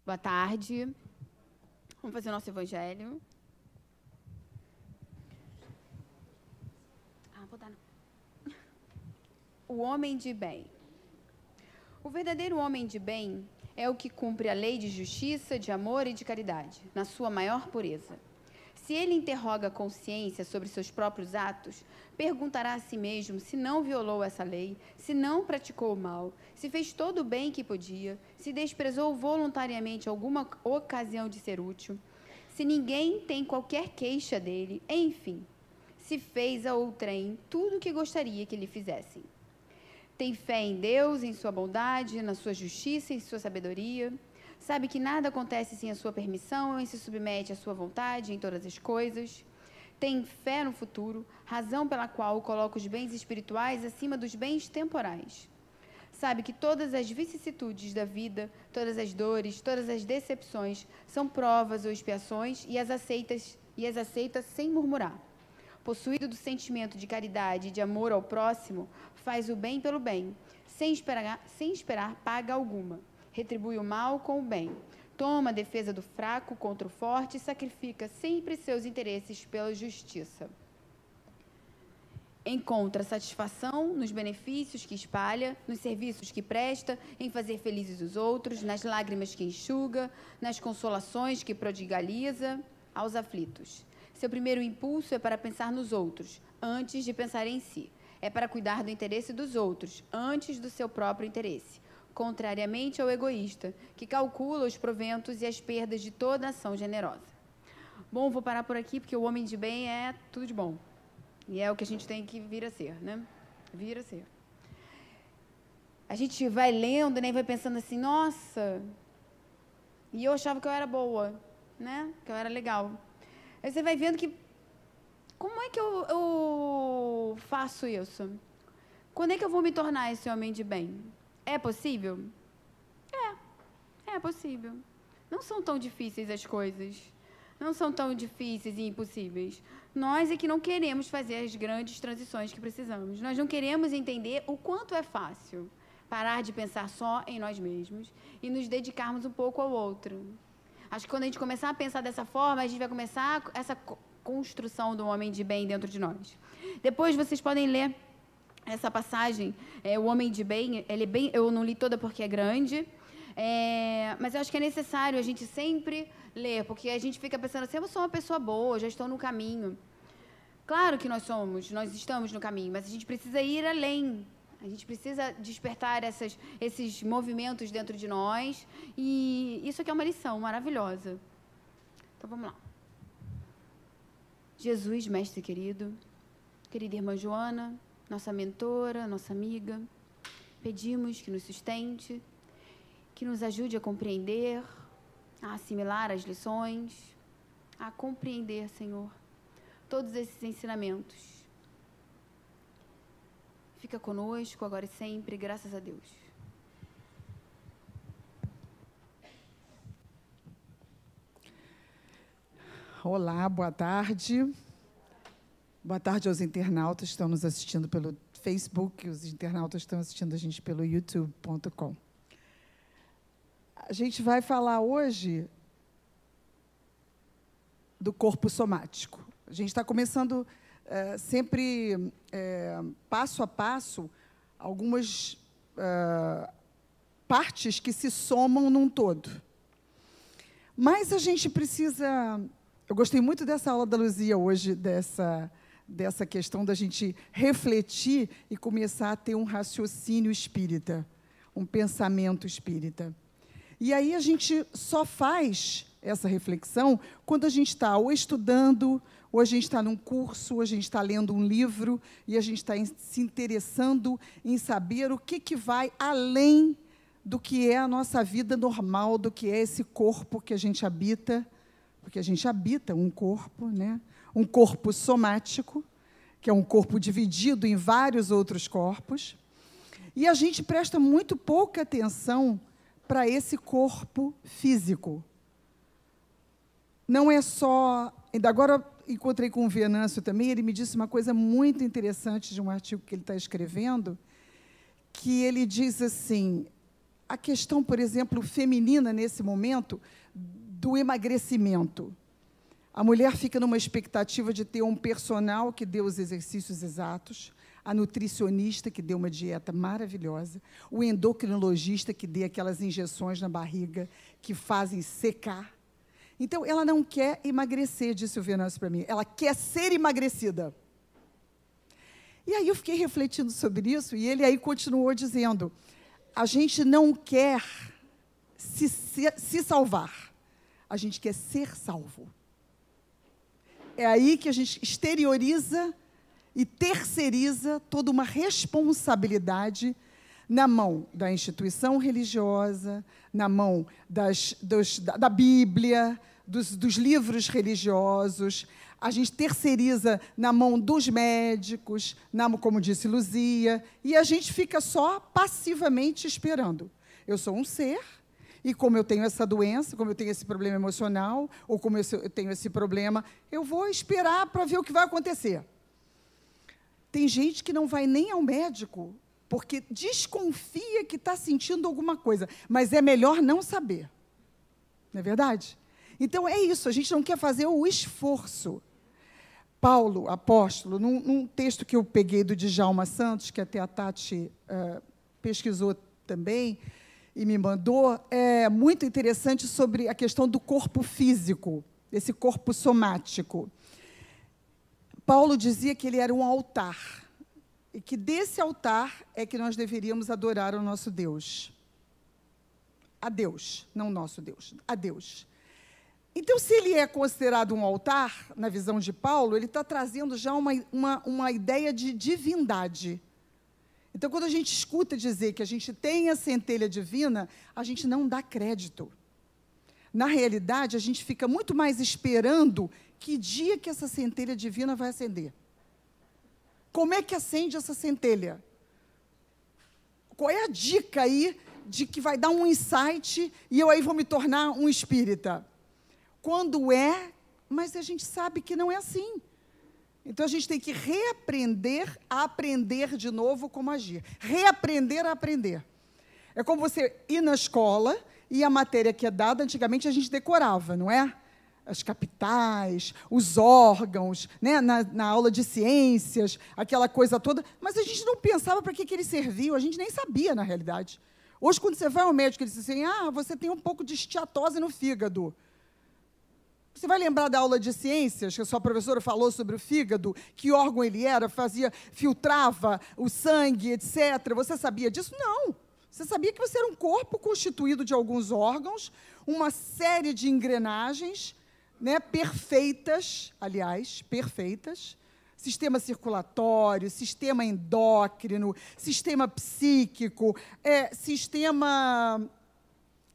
Boa tarde. Vamos fazer o nosso evangelho. Vou dar não. O homem de bem. O verdadeiro homem de bem é o que cumpre a lei de justiça, de amor e de caridade, na sua maior pureza. Se ele interroga a consciência sobre seus próprios atos, perguntará a si mesmo se não violou essa lei, se não praticou o mal, se fez todo o bem que podia, se desprezou voluntariamente alguma ocasião de ser útil, se ninguém tem qualquer queixa dele, enfim, se fez a outrem tudo o que gostaria que lhe fizessem. Tem fé em Deus, em sua bondade, na sua justiça, em sua sabedoria. Sabe que nada acontece sem a sua permissão e se submete à sua vontade em todas as coisas. Tem fé no futuro, razão pela qual coloca os bens espirituais acima dos bens temporais. Sabe que todas as vicissitudes da vida, todas as dores, todas as decepções são provas ou expiações e as aceita sem murmurar. Possuído do sentimento de caridade e de amor ao próximo, faz o bem pelo bem, sem esperar paga alguma. Retribui o mal com o bem. Toma a defesa do fraco contra o forte e sacrifica sempre seus interesses pela justiça. Encontra satisfação nos benefícios que espalha, nos serviços que presta, em fazer felizes os outros, nas lágrimas que enxuga, nas consolações que prodigaliza aos aflitos. Seu primeiro impulso é para pensar nos outros, antes de pensar em si. É para cuidar do interesse dos outros, antes do seu próprio interesse. Contrariamente ao egoísta, que calcula os proventos e as perdas de toda ação generosa. Bom, vou parar por aqui, porque o homem de bem é tudo de bom. E é o que a gente tem que vir a ser, né? Vir a ser. A gente vai lendo, né, e vai pensando assim, nossa, e eu achava que eu era boa, né? Que eu era legal. Aí você vai vendo que, como é que eu faço isso? Quando é que eu vou me tornar esse homem de bem? É possível? É possível. Não são tão difíceis as coisas. Não são tão difíceis e impossíveis. Nós é que não queremos fazer as grandes transições que precisamos. Nós não queremos entender o quanto é fácil parar de pensar só em nós mesmos e nos dedicarmos um pouco ao outro. Acho que quando a gente começar a pensar dessa forma, a gente vai começar essa construção do homem de bem dentro de nós. Depois vocês podem ler essa passagem, o homem de bem, eu não li toda porque é grande, mas eu acho que é necessário a gente sempre ler, porque a gente fica pensando assim, eu sou uma pessoa boa, já estou no caminho. Claro que nós estamos no caminho, mas a gente precisa ir além. A gente precisa despertar esses movimentos dentro de nós, e isso aqui é uma lição maravilhosa. Então, vamos lá. Jesus, mestre querido, querida irmã Joana, nossa mentora, nossa amiga, pedimos que nos sustente, que nos ajude a compreender, a assimilar as lições, a compreender, Senhor, todos esses ensinamentos. Fica conosco agora e sempre, graças a Deus. Olá, boa tarde. Boa tarde aos internautas que estão nos assistindo pelo Facebook, os internautas estão assistindo a gente pelo youtube.com. A gente vai falar hoje do corpo somático. A gente está começando sempre, passo a passo, algumas partes que se somam num todo. Mas a gente precisa... Eu gostei muito dessa aula da Luzia hoje, dessa questão da gente refletir e começar a ter um raciocínio espírita, um pensamento espírita. E aí a gente só faz essa reflexão quando a gente está ou estudando, ou a gente está num curso, ou a gente está lendo um livro, e a gente está se interessando em saber o que vai além do que é a nossa vida normal, do que é esse corpo que a gente habita, porque a gente habita um corpo, né? Um corpo somático, que é um corpo dividido em vários outros corpos, e a gente presta muito pouca atenção para esse corpo físico. Não é só... Ainda agora encontrei com o Venâncio também, ele me disse uma coisa muito interessante de um artigo que ele está escrevendo, que ele diz assim, a questão, por exemplo, feminina nesse momento, do emagrecimento. A mulher fica numa expectativa de ter um personal que dê os exercícios exatos, a nutricionista que dê uma dieta maravilhosa, o endocrinologista que dê aquelas injeções na barriga que fazem secar. Então, ela não quer emagrecer, disse o Venâncio para mim, ela quer ser emagrecida. E aí eu fiquei refletindo sobre isso, e ele aí continuou dizendo, a gente não quer se salvar, a gente quer ser salvo. É aí que a gente exterioriza e terceiriza toda uma responsabilidade na mão da instituição religiosa, na mão da Bíblia, dos livros religiosos. A gente terceiriza na mão dos médicos, como disse Luzia, e a gente fica só passivamente esperando. Eu sou um ser, e como eu tenho essa doença, como eu tenho esse problema emocional, ou como eu tenho esse problema, eu vou esperar para ver o que vai acontecer. Tem gente que não vai nem ao médico, porque desconfia que está sentindo alguma coisa, mas é melhor não saber. Não é verdade? Então, é isso, a gente não quer fazer o esforço. Paulo, apóstolo, num texto que eu peguei do Djalma Santos, que até a Tati pesquisou também, e me mandou, é muito interessante sobre a questão do corpo físico, esse corpo somático. Paulo dizia que ele era um altar, e que desse altar é que nós deveríamos adorar o nosso Deus. A Deus, não o nosso Deus, a Deus. Então, se ele é considerado um altar, na visão de Paulo, ele está trazendo já uma ideia de divindade. Então, quando a gente escuta dizer que a gente tem a centelha divina, a gente não dá crédito. Na realidade, a gente fica muito mais esperando que dia que essa centelha divina vai acender. Como é que acende essa centelha? Qual é a dica aí de que vai dar um insight e eu aí vou me tornar um espírita? Quando é, mas a gente sabe que não é assim. Então, a gente tem que reaprender a aprender de novo como agir. Reaprender a aprender. É como você ir na escola e a matéria que é dada, antigamente a gente decorava, não é? As capitais, os órgãos, né? na aula de ciências, aquela coisa toda. Mas a gente não pensava para que eles serviam, a gente nem sabia, na realidade. Hoje, quando você vai ao médico, ele diz assim, você tem um pouco de esteatose no fígado. Você vai lembrar da aula de ciências, que a sua professora falou sobre o fígado, que órgão ele era, filtrava o sangue, etc. Você sabia disso? Não. Você sabia que você era um corpo constituído de alguns órgãos, uma série de engrenagens, né, perfeitas, aliás, perfeitas, sistema circulatório, sistema endócrino, sistema psíquico, sistema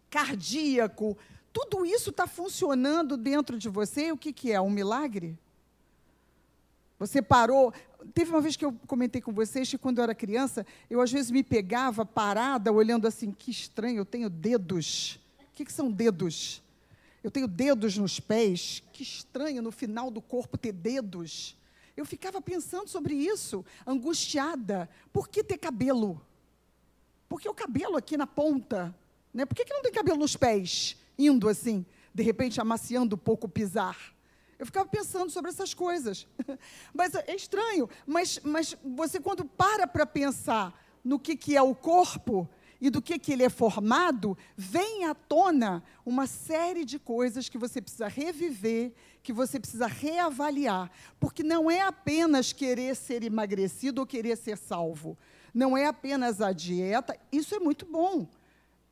cardíaco. Tudo isso está funcionando dentro de você. O que é? Um milagre? Você parou... Teve uma vez que eu comentei com vocês que, quando eu era criança, eu, às vezes, me pegava parada, olhando assim, que estranho, eu tenho dedos. O que são dedos? Eu tenho dedos nos pés. Que estranho, no final do corpo, ter dedos. Eu ficava pensando sobre isso, angustiada. Por que ter cabelo? Por que o cabelo aqui na ponta? Né? Por que não tem cabelo nos pés? Indo assim, de repente amaciando um pouco o pisar. Eu ficava pensando sobre essas coisas. Mas é estranho. Mas você, quando para pensar no que é o corpo e do que ele é formado, vem à tona uma série de coisas que você precisa reviver, que você precisa reavaliar. Porque não é apenas querer ser emagrecido ou querer ser salvo. Não é apenas a dieta. Isso é muito bom.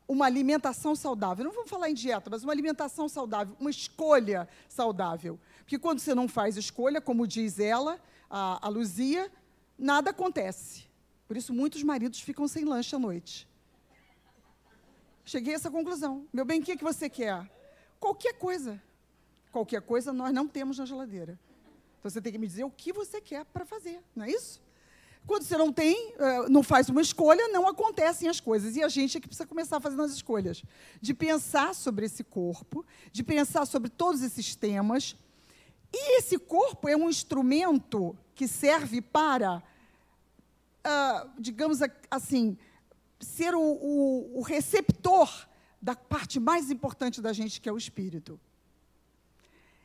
Uma alimentação saudável. Não vamos falar em dieta, mas uma alimentação saudável, uma escolha saudável. Porque quando você não faz escolha, como diz ela, a Luzia, nada acontece. Por isso, muitos maridos ficam sem lanche à noite. Cheguei a essa conclusão. Meu bem, o que você quer? Qualquer coisa. Qualquer coisa nós não temos na geladeira. Então, você tem que me dizer o que você quer para fazer, não é isso? Quando você não faz uma escolha, não acontecem as coisas. E a gente é que precisa começar fazendo as escolhas. De pensar sobre esse corpo, de pensar sobre todos esses temas. E esse corpo é um instrumento que serve para, digamos assim, ser o receptor da parte mais importante da gente, que é o espírito.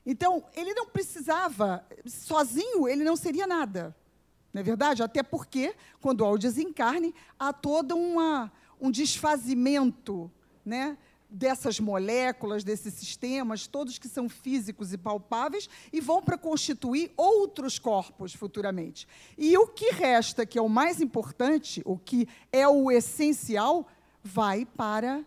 Então, ele não precisava, sozinho, ele não seria nada. Não é verdade? Até porque, quando há o desencarne, há todo um desfazimento, né, dessas moléculas, desses sistemas, todos que são físicos e palpáveis, e vão para constituir outros corpos futuramente. E o que resta, que é o mais importante, o que é o essencial, vai para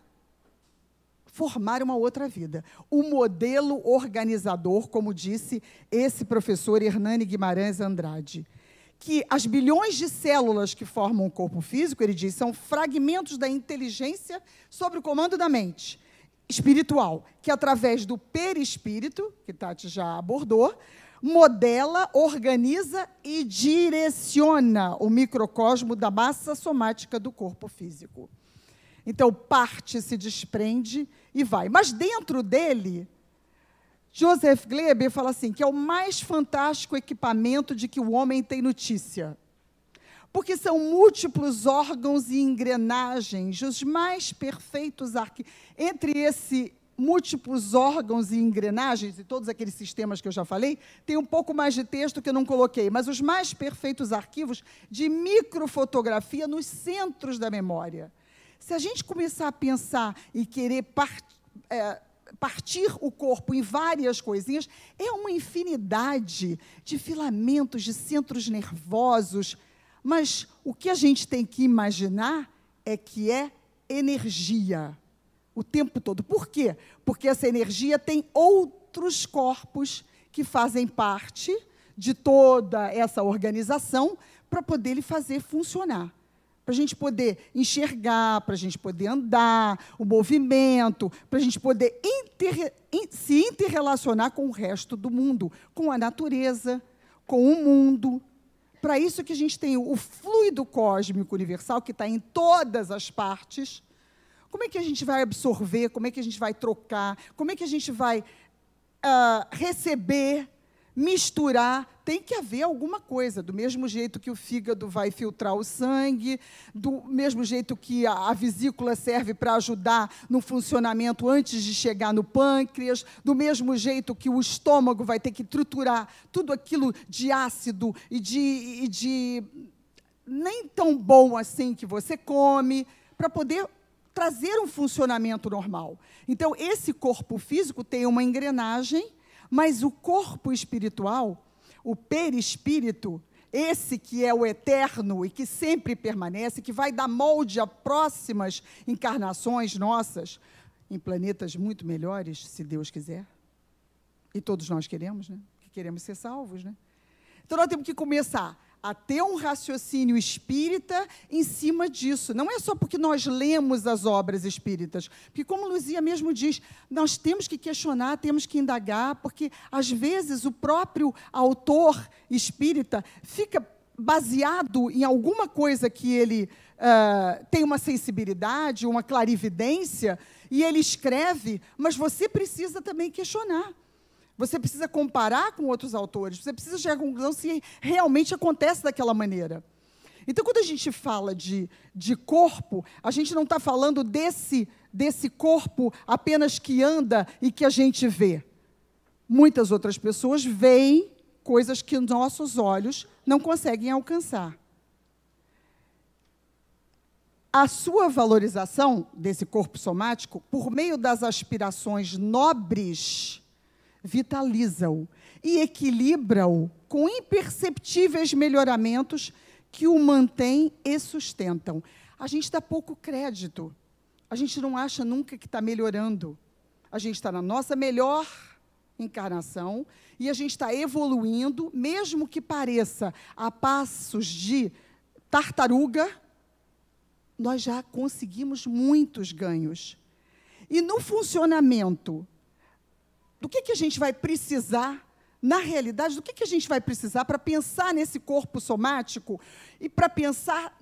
formar uma outra vida. O modelo organizador, como disse esse professor Hernani Guimarães Andrade, que as bilhões de células que formam o corpo físico, ele diz, são fragmentos da inteligência sob o comando da mente espiritual, que através do perispírito, que Tati já abordou, modela, organiza e direciona o microcosmo da massa somática do corpo físico. Então, parte, se desprende e vai. Mas dentro dele, Joseph Gleber fala assim, que é o mais fantástico equipamento de que o homem tem notícia. Porque são múltiplos órgãos e engrenagens, os mais perfeitos entre esses múltiplos órgãos e engrenagens, e todos aqueles sistemas que eu já falei, tem um pouco mais de texto que eu não coloquei, mas os mais perfeitos arquivos de microfotografia nos centros da memória. Se a gente começar a pensar e querer partir o corpo em várias coisinhas, é uma infinidade de filamentos, de centros nervosos, mas o que a gente tem que imaginar é que é energia o tempo todo. Por quê? Porque essa energia tem outros corpos que fazem parte de toda essa organização para poder lhe fazer funcionar. Para a gente poder enxergar, para a gente poder andar, o movimento, para a gente poder se interrelacionar com o resto do mundo, com a natureza, com o mundo. Para isso que a gente tem o fluido cósmico universal, que está em todas as partes. Como é que a gente vai absorver? Como é que a gente vai trocar? Como é que a gente vai receber, misturar? Tem que haver alguma coisa, do mesmo jeito que o fígado vai filtrar o sangue, do mesmo jeito que a vesícula serve para ajudar no funcionamento antes de chegar no pâncreas, do mesmo jeito que o estômago vai ter que triturar tudo aquilo de ácido e de nem tão bom assim que você come, para poder trazer um funcionamento normal. Então, esse corpo físico tem uma engrenagem, mas o corpo espiritual, o perispírito, esse que é o eterno e que sempre permanece, que vai dar molde a próximas encarnações nossas, em planetas muito melhores, se Deus quiser. E todos nós queremos, né? Que queremos ser salvos, né? Então, nós temos que começar a ter um raciocínio espírita em cima disso. Não é só porque nós lemos as obras espíritas, porque, como Luzia mesmo diz, nós temos que questionar, temos que indagar, porque, às vezes, o próprio autor espírita fica baseado em alguma coisa que ele tem uma sensibilidade, uma clarividência, e ele escreve, mas você precisa também questionar. Você precisa comparar com outros autores, você precisa chegar à conclusão se realmente acontece daquela maneira. Então, quando a gente fala de corpo, a gente não está falando desse corpo apenas que anda e que a gente vê. Muitas outras pessoas veem coisas que nossos olhos não conseguem alcançar. A sua valorização desse corpo somático, por meio das aspirações nobres, vitaliza-o e equilibra-o com imperceptíveis melhoramentos que o mantêm e sustentam. A gente dá pouco crédito. A gente não acha nunca que está melhorando. A gente está na nossa melhor encarnação e a gente está evoluindo, mesmo que pareça a passos de tartaruga, nós já conseguimos muitos ganhos. E no funcionamento do que a gente vai precisar, na realidade, do que a gente vai precisar para pensar nesse corpo somático e para pensar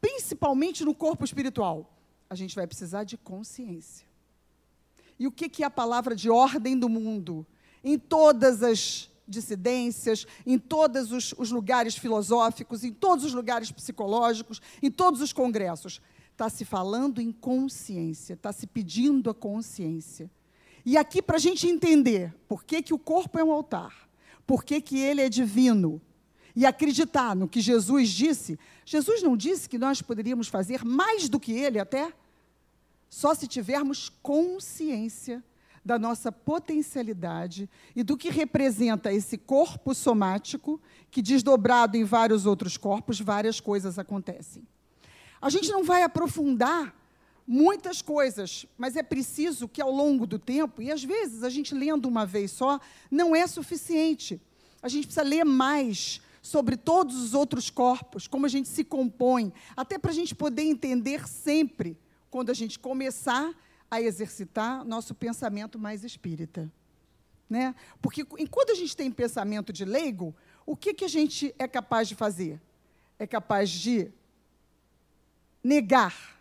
principalmente no corpo espiritual? A gente vai precisar de consciência. E o que é a palavra de ordem do mundo? Em todas as dissidências, em todos os lugares filosóficos, em todos os lugares psicológicos, em todos os congressos. está se falando em consciência, está se pedindo a consciência. E aqui, para a gente entender por que o corpo é um altar, por que ele é divino, e acreditar no que Jesus disse, Jesus não disse que nós poderíamos fazer mais do que ele até? Só se tivermos consciência da nossa potencialidade e do que representa esse corpo somático, que desdobrado em vários outros corpos, várias coisas acontecem. A gente não vai aprofundar muitas coisas, mas é preciso que, ao longo do tempo, e às vezes a gente lendo uma vez só, não é suficiente. A gente precisa ler mais sobre todos os outros corpos, como a gente se compõe, até para a gente poder entender sempre, quando a gente começar a exercitar nosso pensamento mais espírita. Né? Porque, enquanto a gente tem pensamento de leigo, o que a gente é capaz de fazer? É capaz de negar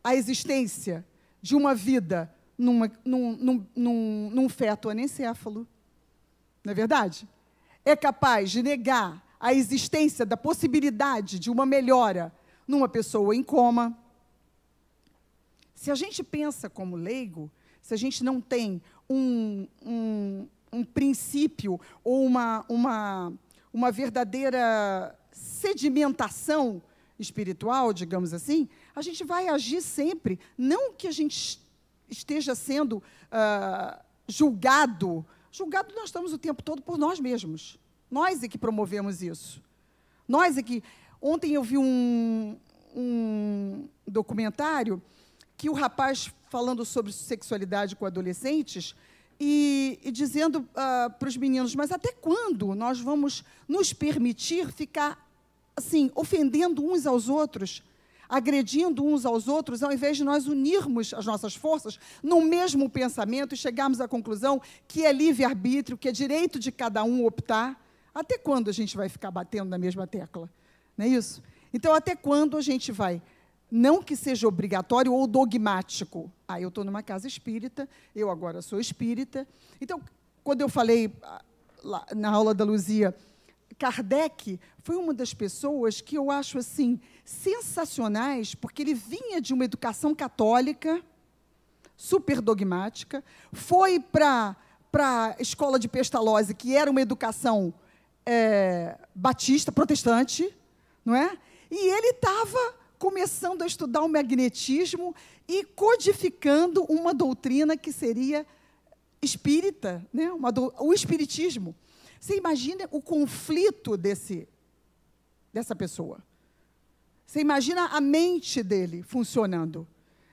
a existência de uma vida num feto anencéfalo. Não é verdade? É capaz de negar a existência da possibilidade de uma melhora numa pessoa em coma. Se a gente pensa como leigo, se a gente não tem um princípio ou uma verdadeira sedimentação espiritual, digamos assim, a gente vai agir sempre, não que a gente esteja sendo julgado. Julgado nós estamos o tempo todo por nós mesmos. Nós é que promovemos isso. Nós é que... Ontem eu vi um documentário que o rapaz falando sobre sexualidade com adolescentes e dizendo para os meninos, mas até quando nós vamos nos permitir ficar assim, ofendendo uns aos outros, agredindo uns aos outros, ao invés de nós unirmos as nossas forças no mesmo pensamento e chegarmos à conclusão que é livre-arbítrio, que é direito de cada um optar? Até quando a gente vai ficar batendo na mesma tecla? Não é isso? Então, até quando a gente vai... Não que seja obrigatório ou dogmático. Eu estou numa casa espírita, eu agora sou espírita. Então, quando eu falei lá, na aula da Luzia, Kardec foi uma das pessoas que eu acho assim, sensacionais, porque ele vinha de uma educação católica, super dogmática, foi para a escola de Pestalozzi, que era uma educação batista, protestante, não é? E ele estava começando a estudar o magnetismo e codificando uma doutrina que seria espírita, né? O espiritismo. Você imagina o conflito dessa pessoa. Você imagina a mente dele funcionando.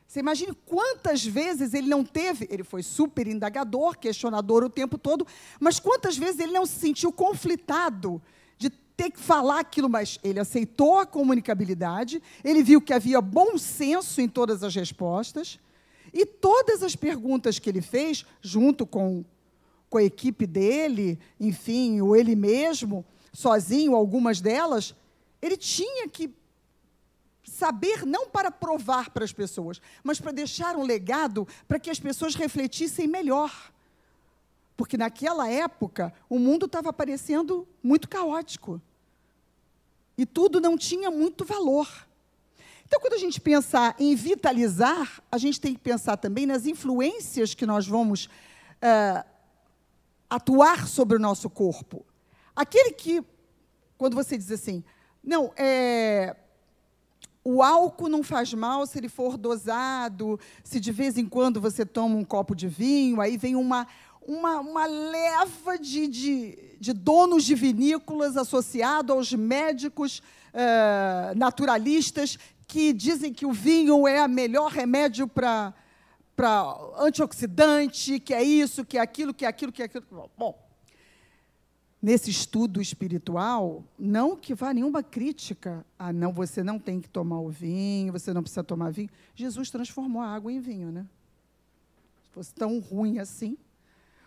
Você imagina quantas vezes ele não teve... Ele foi super indagador, questionador o tempo todo, mas quantas vezes ele não se sentiu conflitado de ter que falar aquilo, mas ele aceitou a comunicabilidade, ele viu que havia bom senso em todas as respostas, e todas as perguntas que ele fez, junto com a equipe dele, enfim, ou ele mesmo, sozinho, algumas delas, ele tinha que saber, não para provar para as pessoas, mas para deixar um legado para que as pessoas refletissem melhor. Porque, naquela época, o mundo estava parecendo muito caótico. E tudo não tinha muito valor. Então, quando a gente pensar em vitalizar, a gente tem que pensar também nas influências que nós vamos atuar sobre o nosso corpo. Aquele que, quando você diz assim, não, o álcool não faz mal se ele for dosado, se de vez em quando você toma um copo de vinho, aí vem uma leva de donos de vinícolas associado aos médicos naturalistas que dizem que o vinho é o melhor remédio para antioxidante, que é isso, que é aquilo, que é aquilo, que é aquilo. Bom, nesse estudo espiritual, não que vá nenhuma crítica. Não, você não tem que tomar o vinho, você não precisa tomar vinho. Jesus transformou a água em vinho, né? Se fosse tão ruim assim.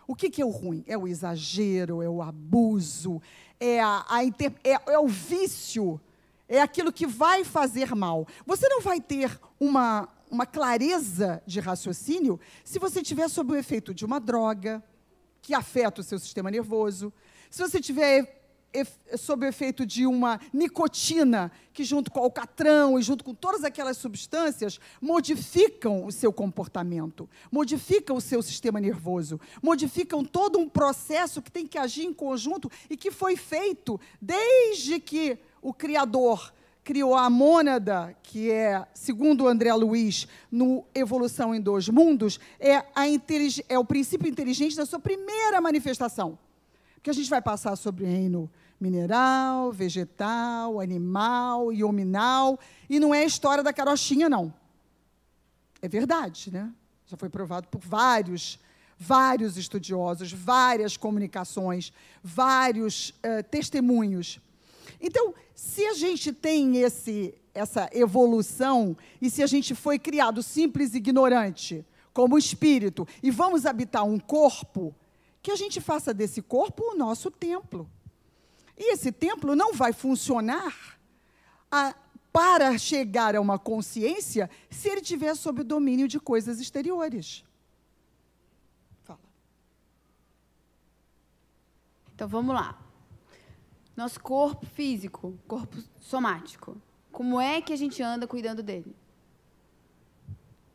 O que é o ruim? É o exagero, é o abuso, é o vício, é aquilo que vai fazer mal. Você não vai ter uma clareza de raciocínio se você estiver sob o efeito de uma droga que afeta o seu sistema nervoso, se você estiver sob o efeito de uma nicotina, que junto com o alcatrão e junto com todas aquelas substâncias, modificam o seu comportamento, modificam o seu sistema nervoso, modificam todo um processo que tem que agir em conjunto e que foi feito desde que o Criador criou a mônada, que é, segundo o André Luiz, no Evolução em Dois Mundos, é o princípio inteligente da sua primeira manifestação. Porque a gente vai passar sobre o reino mineral, vegetal, animal e hominal, e não é a história da carochinha, não. É verdade, né? Já foi provado por vários estudiosos, várias comunicações, vários testemunhos. Então, se a gente tem essa evolução, e se a gente foi criado simples e ignorante, como espírito, e vamos habitar um corpo, que a gente faça desse corpo o nosso templo. E esse templo não vai funcionar para chegar a uma consciência se ele estiver sob o domínio de coisas exteriores. Fala. Então, vamos lá. Nosso corpo físico, corpo somático, como é que a gente anda cuidando dele?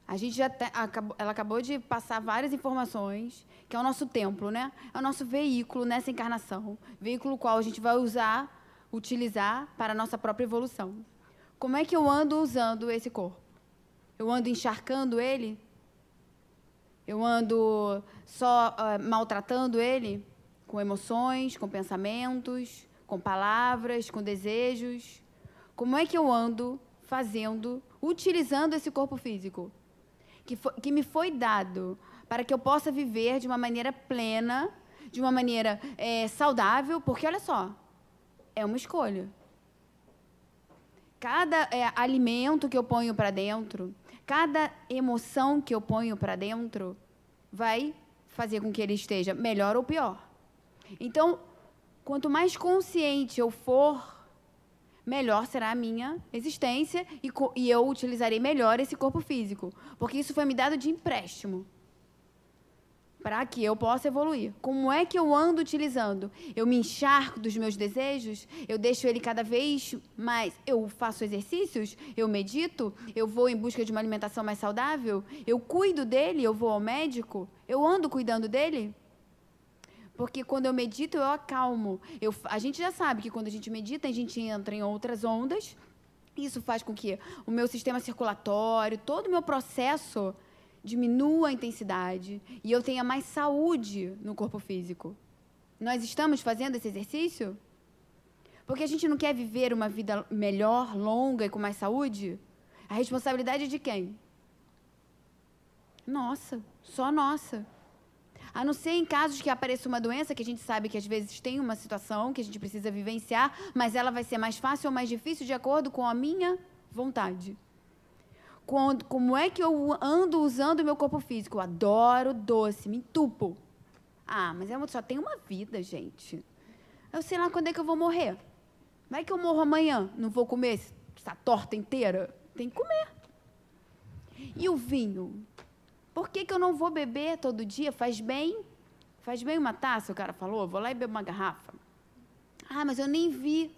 A gente ela acabou de passar várias informações, que é o nosso templo, né? É o nosso veículo nessa encarnação, veículo qual a gente vai utilizar para a nossa própria evolução. Como é que eu ando usando esse corpo? Eu ando encharcando ele? Eu ando só maltratando ele? Com emoções, com pensamentos, com palavras, com desejos? Como é que eu ando utilizando esse corpo físico? Que me foi dado para que eu possa viver de uma maneira plena, de uma maneira saudável, porque, olha só, é uma escolha. Cada alimento que eu ponho para dentro, cada emoção que eu ponho para dentro, vai fazer com que ele esteja melhor ou pior. Então, quanto mais consciente eu for, melhor será a minha existência e eu utilizarei melhor esse corpo físico. Porque isso foi me dado de empréstimo para que eu possa evoluir. Como é que eu ando utilizando? Eu me encharco dos meus desejos? Eu deixo ele cada vez mais? Eu faço exercícios? Eu medito? Eu vou em busca de uma alimentação mais saudável? Eu cuido dele? Eu vou ao médico? Eu ando cuidando dele? Porque quando eu medito, eu acalmo. A gente já sabe que quando a gente medita, a gente entra em outras ondas. Isso faz com que o meu sistema circulatório, todo o meu processo diminua a intensidade e eu tenha mais saúde no corpo físico. Nós estamos fazendo esse exercício? Porque a gente não quer viver uma vida melhor, longa e com mais saúde? A responsabilidade é de quem? Nossa, só nossa. A não ser em casos que apareça uma doença, que a gente sabe que às vezes tem uma situação que a gente precisa vivenciar, mas ela vai ser mais fácil ou mais difícil de acordo com a minha vontade. Como é que eu ando usando o meu corpo físico? Eu adoro doce, me entupo. Ah, mas eu só tenho uma vida, gente. Eu sei lá quando é que eu vou morrer. Vai que eu morro amanhã, não vou comer essa torta inteira? Tem que comer. E o vinho? Por que eu não vou beber todo dia? Faz bem? Faz bem uma taça, o cara falou. Vou lá e bebo uma garrafa. Ah, mas eu nem vi.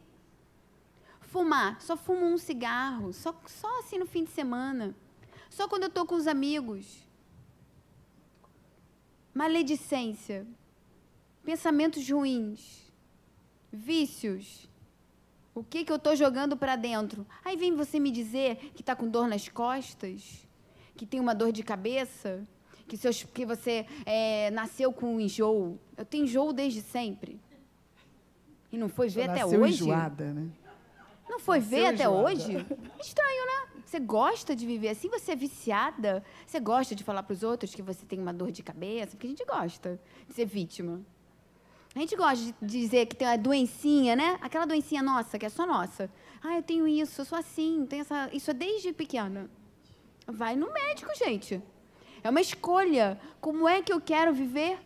Fumar. Só fumo um cigarro. Só assim no fim de semana. Só quando eu estou com os amigos. Maledicência. Pensamentos ruins. Vícios. O que eu estou jogando para dentro? Aí vem você me dizer que está com dor nas costas, que tem uma dor de cabeça, que você nasceu com um enjoo. Eu tenho enjoo desde sempre. E não foi ver até hoje? Enjoada, né? Não foi ver até hoje? Estranho, né? Você gosta de viver assim? Você é viciada? Você gosta de falar para os outros que você tem uma dor de cabeça? Porque a gente gosta de ser vítima. A gente gosta de dizer que tem uma doencinha, né? Aquela doencinha nossa, que é só nossa. Ah, eu tenho isso, eu sou assim, tenho essa... Isso é desde pequena. Vai no médico, gente. É uma escolha. Como é que eu quero viver?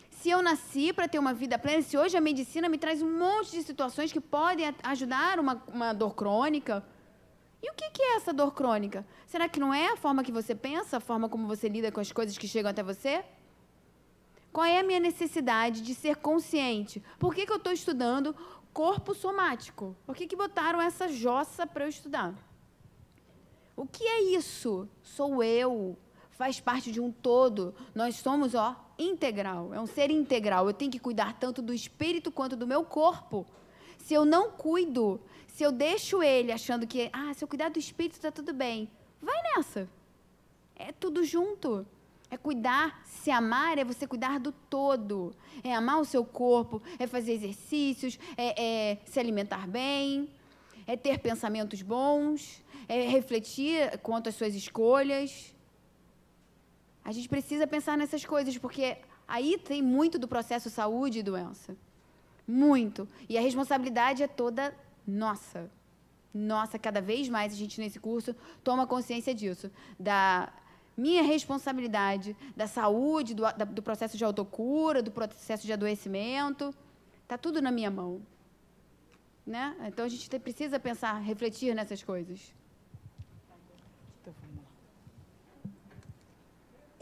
Se eu nasci para ter uma vida plena, se hoje a medicina me traz um monte de situações que podem ajudar uma dor crônica. E o que é essa dor crônica? Será que não é a forma que você pensa, a forma como você lida com as coisas que chegam até você? Qual é a minha necessidade de ser consciente? Por que eu estou estudando corpo somático? Por que botaram essa jossa para eu estudar? O que é isso? Sou eu. Faz parte de um todo. Nós somos, integral. É um ser integral. Eu tenho que cuidar tanto do espírito quanto do meu corpo. Se eu não cuido, se eu deixo ele achando que, se eu cuidar do espírito, está tudo bem. Vai nessa. É tudo junto. É cuidar, se amar é você cuidar do todo. É amar o seu corpo, é fazer exercícios, é se alimentar bem, é ter pensamentos bons, é refletir quanto às suas escolhas. A gente precisa pensar nessas coisas, porque aí tem muito do processo saúde e doença. Muito. E a responsabilidade é toda nossa. Nossa, cada vez mais a gente nesse curso toma consciência disso. Da minha responsabilidade, da saúde, do processo de autocura, do processo de adoecimento. Está tudo na minha mão. Né? Então, a gente precisa pensar, refletir nessas coisas.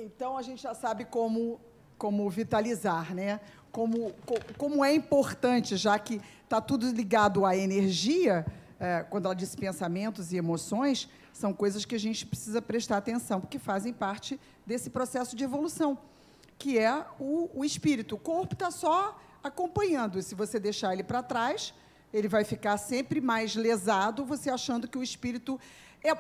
Então, a gente já sabe como vitalizar, né? Como é importante, já que está tudo ligado à energia, quando ela diz pensamentos e emoções, são coisas que a gente precisa prestar atenção, porque fazem parte desse processo de evolução, que é o espírito. O corpo está só acompanhando, e se você deixar ele para trás, ele vai ficar sempre mais lesado, você achando que o espírito...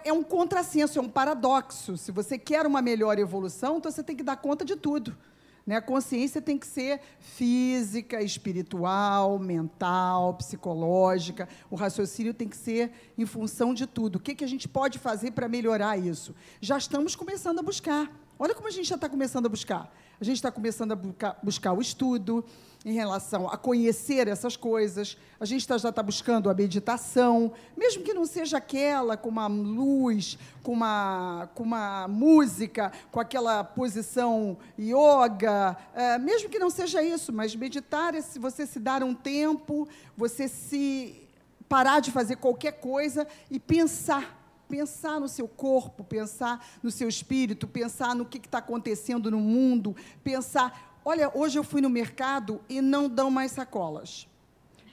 É um contrassenso, é um paradoxo. Se você quer uma melhor evolução, então você tem que dar conta de tudo. Né? A consciência tem que ser física, espiritual, mental, psicológica. O raciocínio tem que ser em função de tudo. O que a gente pode fazer para melhorar isso? Já estamos começando a buscar. Olha como a gente já está começando a buscar. A gente está começando a buscar o estudo em relação a conhecer essas coisas. A gente já está buscando a meditação, mesmo que não seja aquela com uma luz, com uma música, com aquela posição yoga, mesmo que não seja isso, mas meditar é se você se dar um tempo, você se parar de fazer qualquer coisa e pensar no seu corpo, pensar no seu espírito, pensar no que está acontecendo no mundo, pensar, olha, hoje eu fui no mercado e não dão mais sacolas.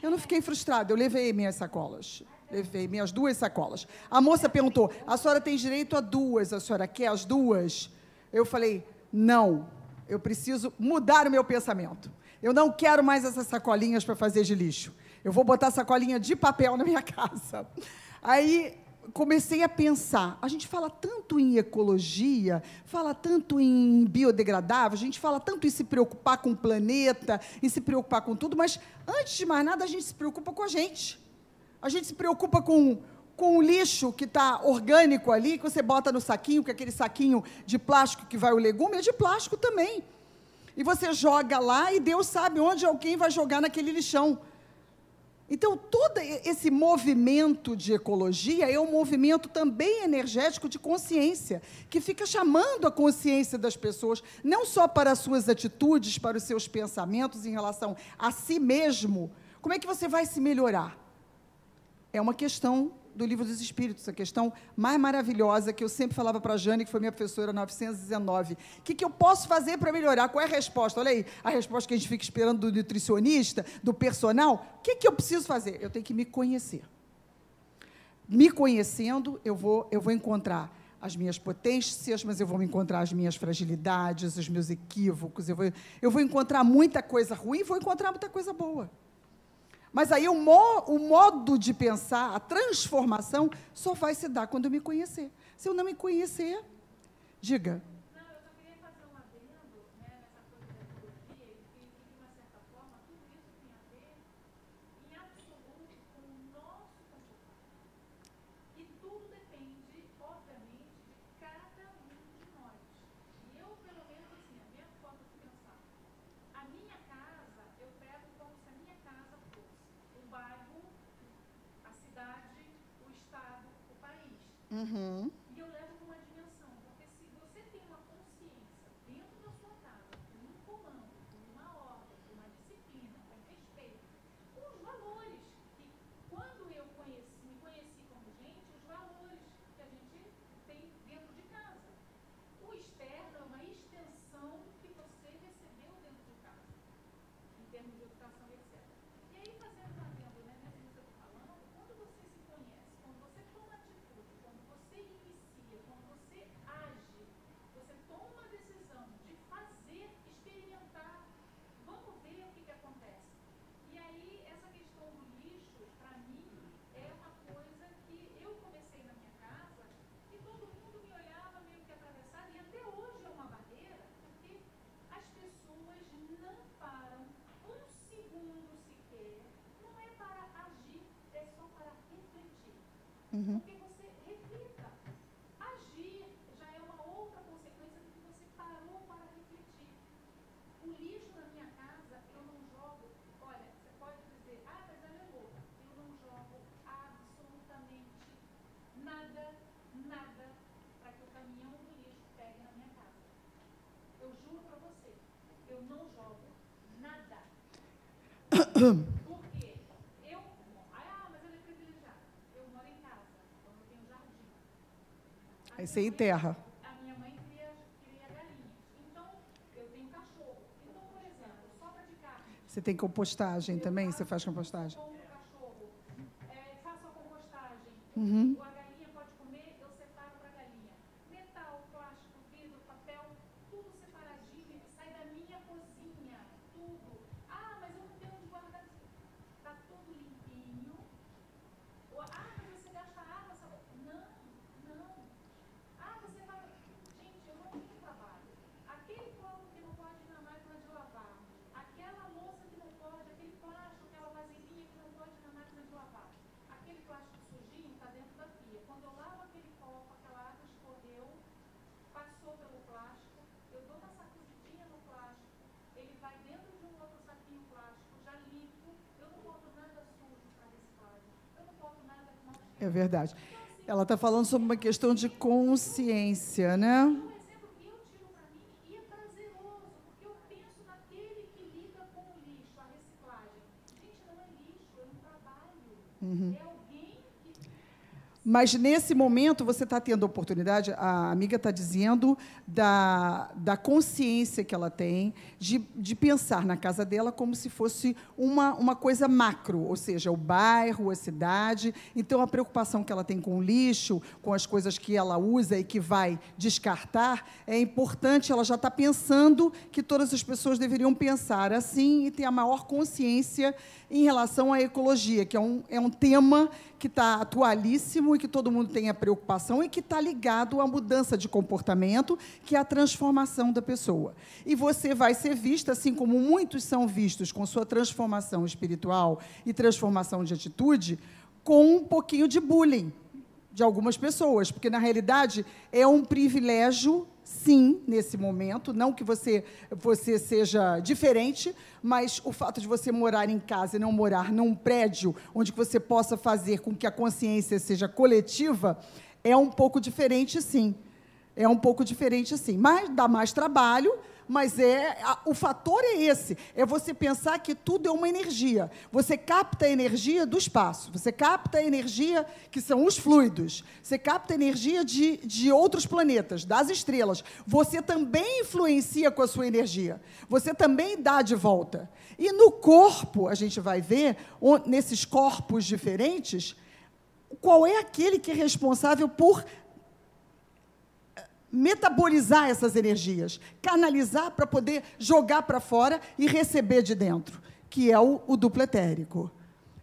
Eu não fiquei frustrada, eu levei minhas sacolas, levei minhas 2 sacolas. A moça perguntou, a senhora tem direito a 2, a senhora quer as 2? Eu falei, não, eu preciso mudar o meu pensamento. Eu não quero mais essas sacolinhas para fazer de lixo. Eu vou botar sacolinha de papel na minha casa. Aí comecei a pensar, a gente fala tanto em ecologia, fala tanto em biodegradável, a gente fala tanto em se preocupar com o planeta, em se preocupar com tudo, mas, antes de mais nada, a gente se preocupa com a gente. A gente se preocupa com o lixo que está orgânico ali, que você bota no saquinho, que é aquele saquinho de plástico que vai o legume, é de plástico também. E você joga lá e Deus sabe onde alguém vai jogar naquele lixão. Então, todo esse movimento de ecologia é um movimento também energético de consciência, que fica chamando a consciência das pessoas, não só para as suas atitudes, para os seus pensamentos em relação a si mesmo. Como é que você vai se melhorar? É uma questão do Livro dos Espíritos, a questão mais maravilhosa que eu sempre falava para a Jane, que foi minha professora 919. O que eu posso fazer para melhorar? Qual é a resposta? Olha aí, a resposta que a gente fica esperando do nutricionista, do personal. O que eu preciso fazer? Eu tenho que me conhecer. Me conhecendo, eu vou encontrar as minhas potências, mas eu vou encontrar as minhas fragilidades, os meus equívocos, eu vou encontrar muita coisa ruim e vou encontrar muita coisa boa. Mas aí o modo de pensar, a transformação, só vai se dar quando eu me conhecer. Se eu não me conhecer, diga. Não, eu só queria fazer um adendo, né, nessa coisa da ecologia, e de uma certa forma, tudo isso tem a ver, em absoluto, com o nosso comportamento. E tudo depende, obviamente, de cada um de nós. E eu, pelo menos, assim, a minha forma de pensar, a minha casa, eu pego como se a minha casa fosse o bairro, a cidade, o estado, o país. Uhum. E eu levo para uma dimensão, porque se você tem uma consciência dentro da sua casa, com um comando, com uma ordem, com uma disciplina, com respeito, com os valores, que quando eu me conheci como gente, os valores que a gente tem dentro de casa. O externo é uma extensão que você recebeu dentro de Porque eu... mas ela é privilegiada. Eu moro em casa, então eu tenho jardim. Aí você enterra. A minha mãe cria galinhas. Então, eu tenho cachorro. Então, por exemplo, sobra de carne. Você tem compostagem também? Você faz compostagem? Como o cachorro, faço a compostagem. Uhum. A galinha pode comer, eu separo para a galinha. Metal, plástico, vidro, papel, tudo separadinho, sai da minha cozinha, tudo. Mas eu não tenho onde guardar. Está tudo limpinho. Mas você gasta água? Não. Você vai... Gente, eu não tenho trabalho. Aquele copo que não pode ir na máquina de lavar, aquela louça que não pode, aquele plástico, aquela vasilhinha que não pode ir na máquina de lavar, aquele plástico sujinho está dentro da pia. Quando eu lavo aquele copo, aquela água escorreu, passou pelo plástico, eu dou uma sacudidinha no plástico, ele vai dentro de um outro saquinho plástico, já limpo, eu não boto nada sujo para reciclagem, eu não boto nada com mau cheiro. É verdade. Ela está falando sobre uma questão de consciência, né? Um exemplo que eu tiro para mim e é prazeroso, porque eu penso naquele que lida com o lixo, a reciclagem. Gente, não é lixo, é um trabalho. É alguém que... Mas, nesse momento, você está tendo a oportunidade, a amiga está dizendo, da consciência que ela tem de pensar na casa dela como se fosse uma coisa macro, ou seja, o bairro, a cidade. Então, a preocupação que ela tem com o lixo, com as coisas que ela usa e que vai descartar, é importante, ela já está pensando que todas as pessoas deveriam pensar assim e ter a maior consciência em relação à ecologia, que é um tema que está atualíssimo e que todo mundo tem a preocupação e que está ligado à mudança de comportamento, que é a transformação da pessoa. E você vai ser vista, assim como muitos são vistos, com sua transformação espiritual e transformação de atitude, com um pouquinho de bullying de algumas pessoas, porque, na realidade, é um privilégio, sim, nesse momento, não que você seja diferente, mas o fato de você morar em casa e não morar num prédio onde você possa fazer com que a consciência seja coletiva, é um pouco diferente, sim. É um pouco diferente, sim. Mas dá mais trabalho, mas o fator é esse, é você pensar que tudo é uma energia. Você capta a energia do espaço, você capta a energia que são os fluidos, você capta a energia de outros planetas, das estrelas. Você também influencia com a sua energia, você também dá de volta. E no corpo, a gente vai ver, nesses corpos diferentes, qual é aquele que é responsável por metabolizar essas energias, canalizar para poder jogar para fora e receber de dentro, que é o duplo etérico.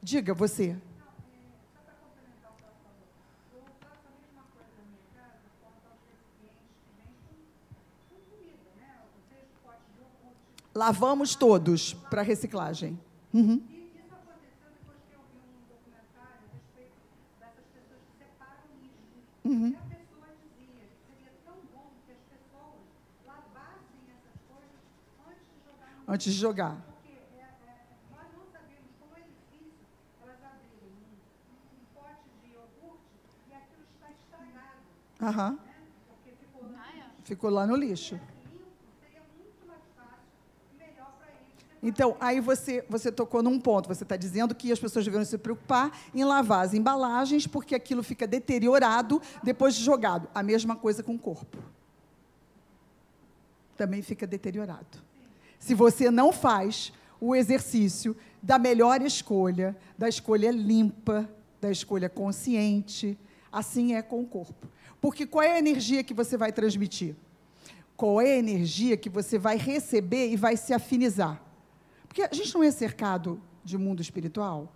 Diga, você. Só para complementar o que ela falou, eu faço a mesma coisa na minha casa quanto aos recipientes que vêm com comida, né? Seja pote de iogurte. Lavamos todos para reciclagem. Uhum. E isso aconteceu depois que eu vi um documentário a respeito dessas pessoas que separam lixo. Uhum. E a pessoa dizia que seria tão bom que as pessoas lavassem essas coisas antes de jogar no lixo. Antes de jogar. Porque nós não sabemos como é difícil elas abrirem um pote de iogurte e aquilo está estragado. Aham. Né? Porque ficou no lixo. Ficou lá no lixo. Limpo seria muito mais fácil e melhor para eles. Então, aí você tocou num ponto. Você está dizendo que as pessoas deveriam se preocupar em lavar as embalagens, porque aquilo fica deteriorado depois de jogado. A mesma coisa com o corpo. Também fica deteriorado. Se você não faz o exercício da melhor escolha, da escolha limpa, da escolha consciente, assim é com o corpo. Porque qual é a energia que você vai transmitir? Qual é a energia que você vai receber e vai se afinizar? Porque a gente não é cercado de mundo espiritual.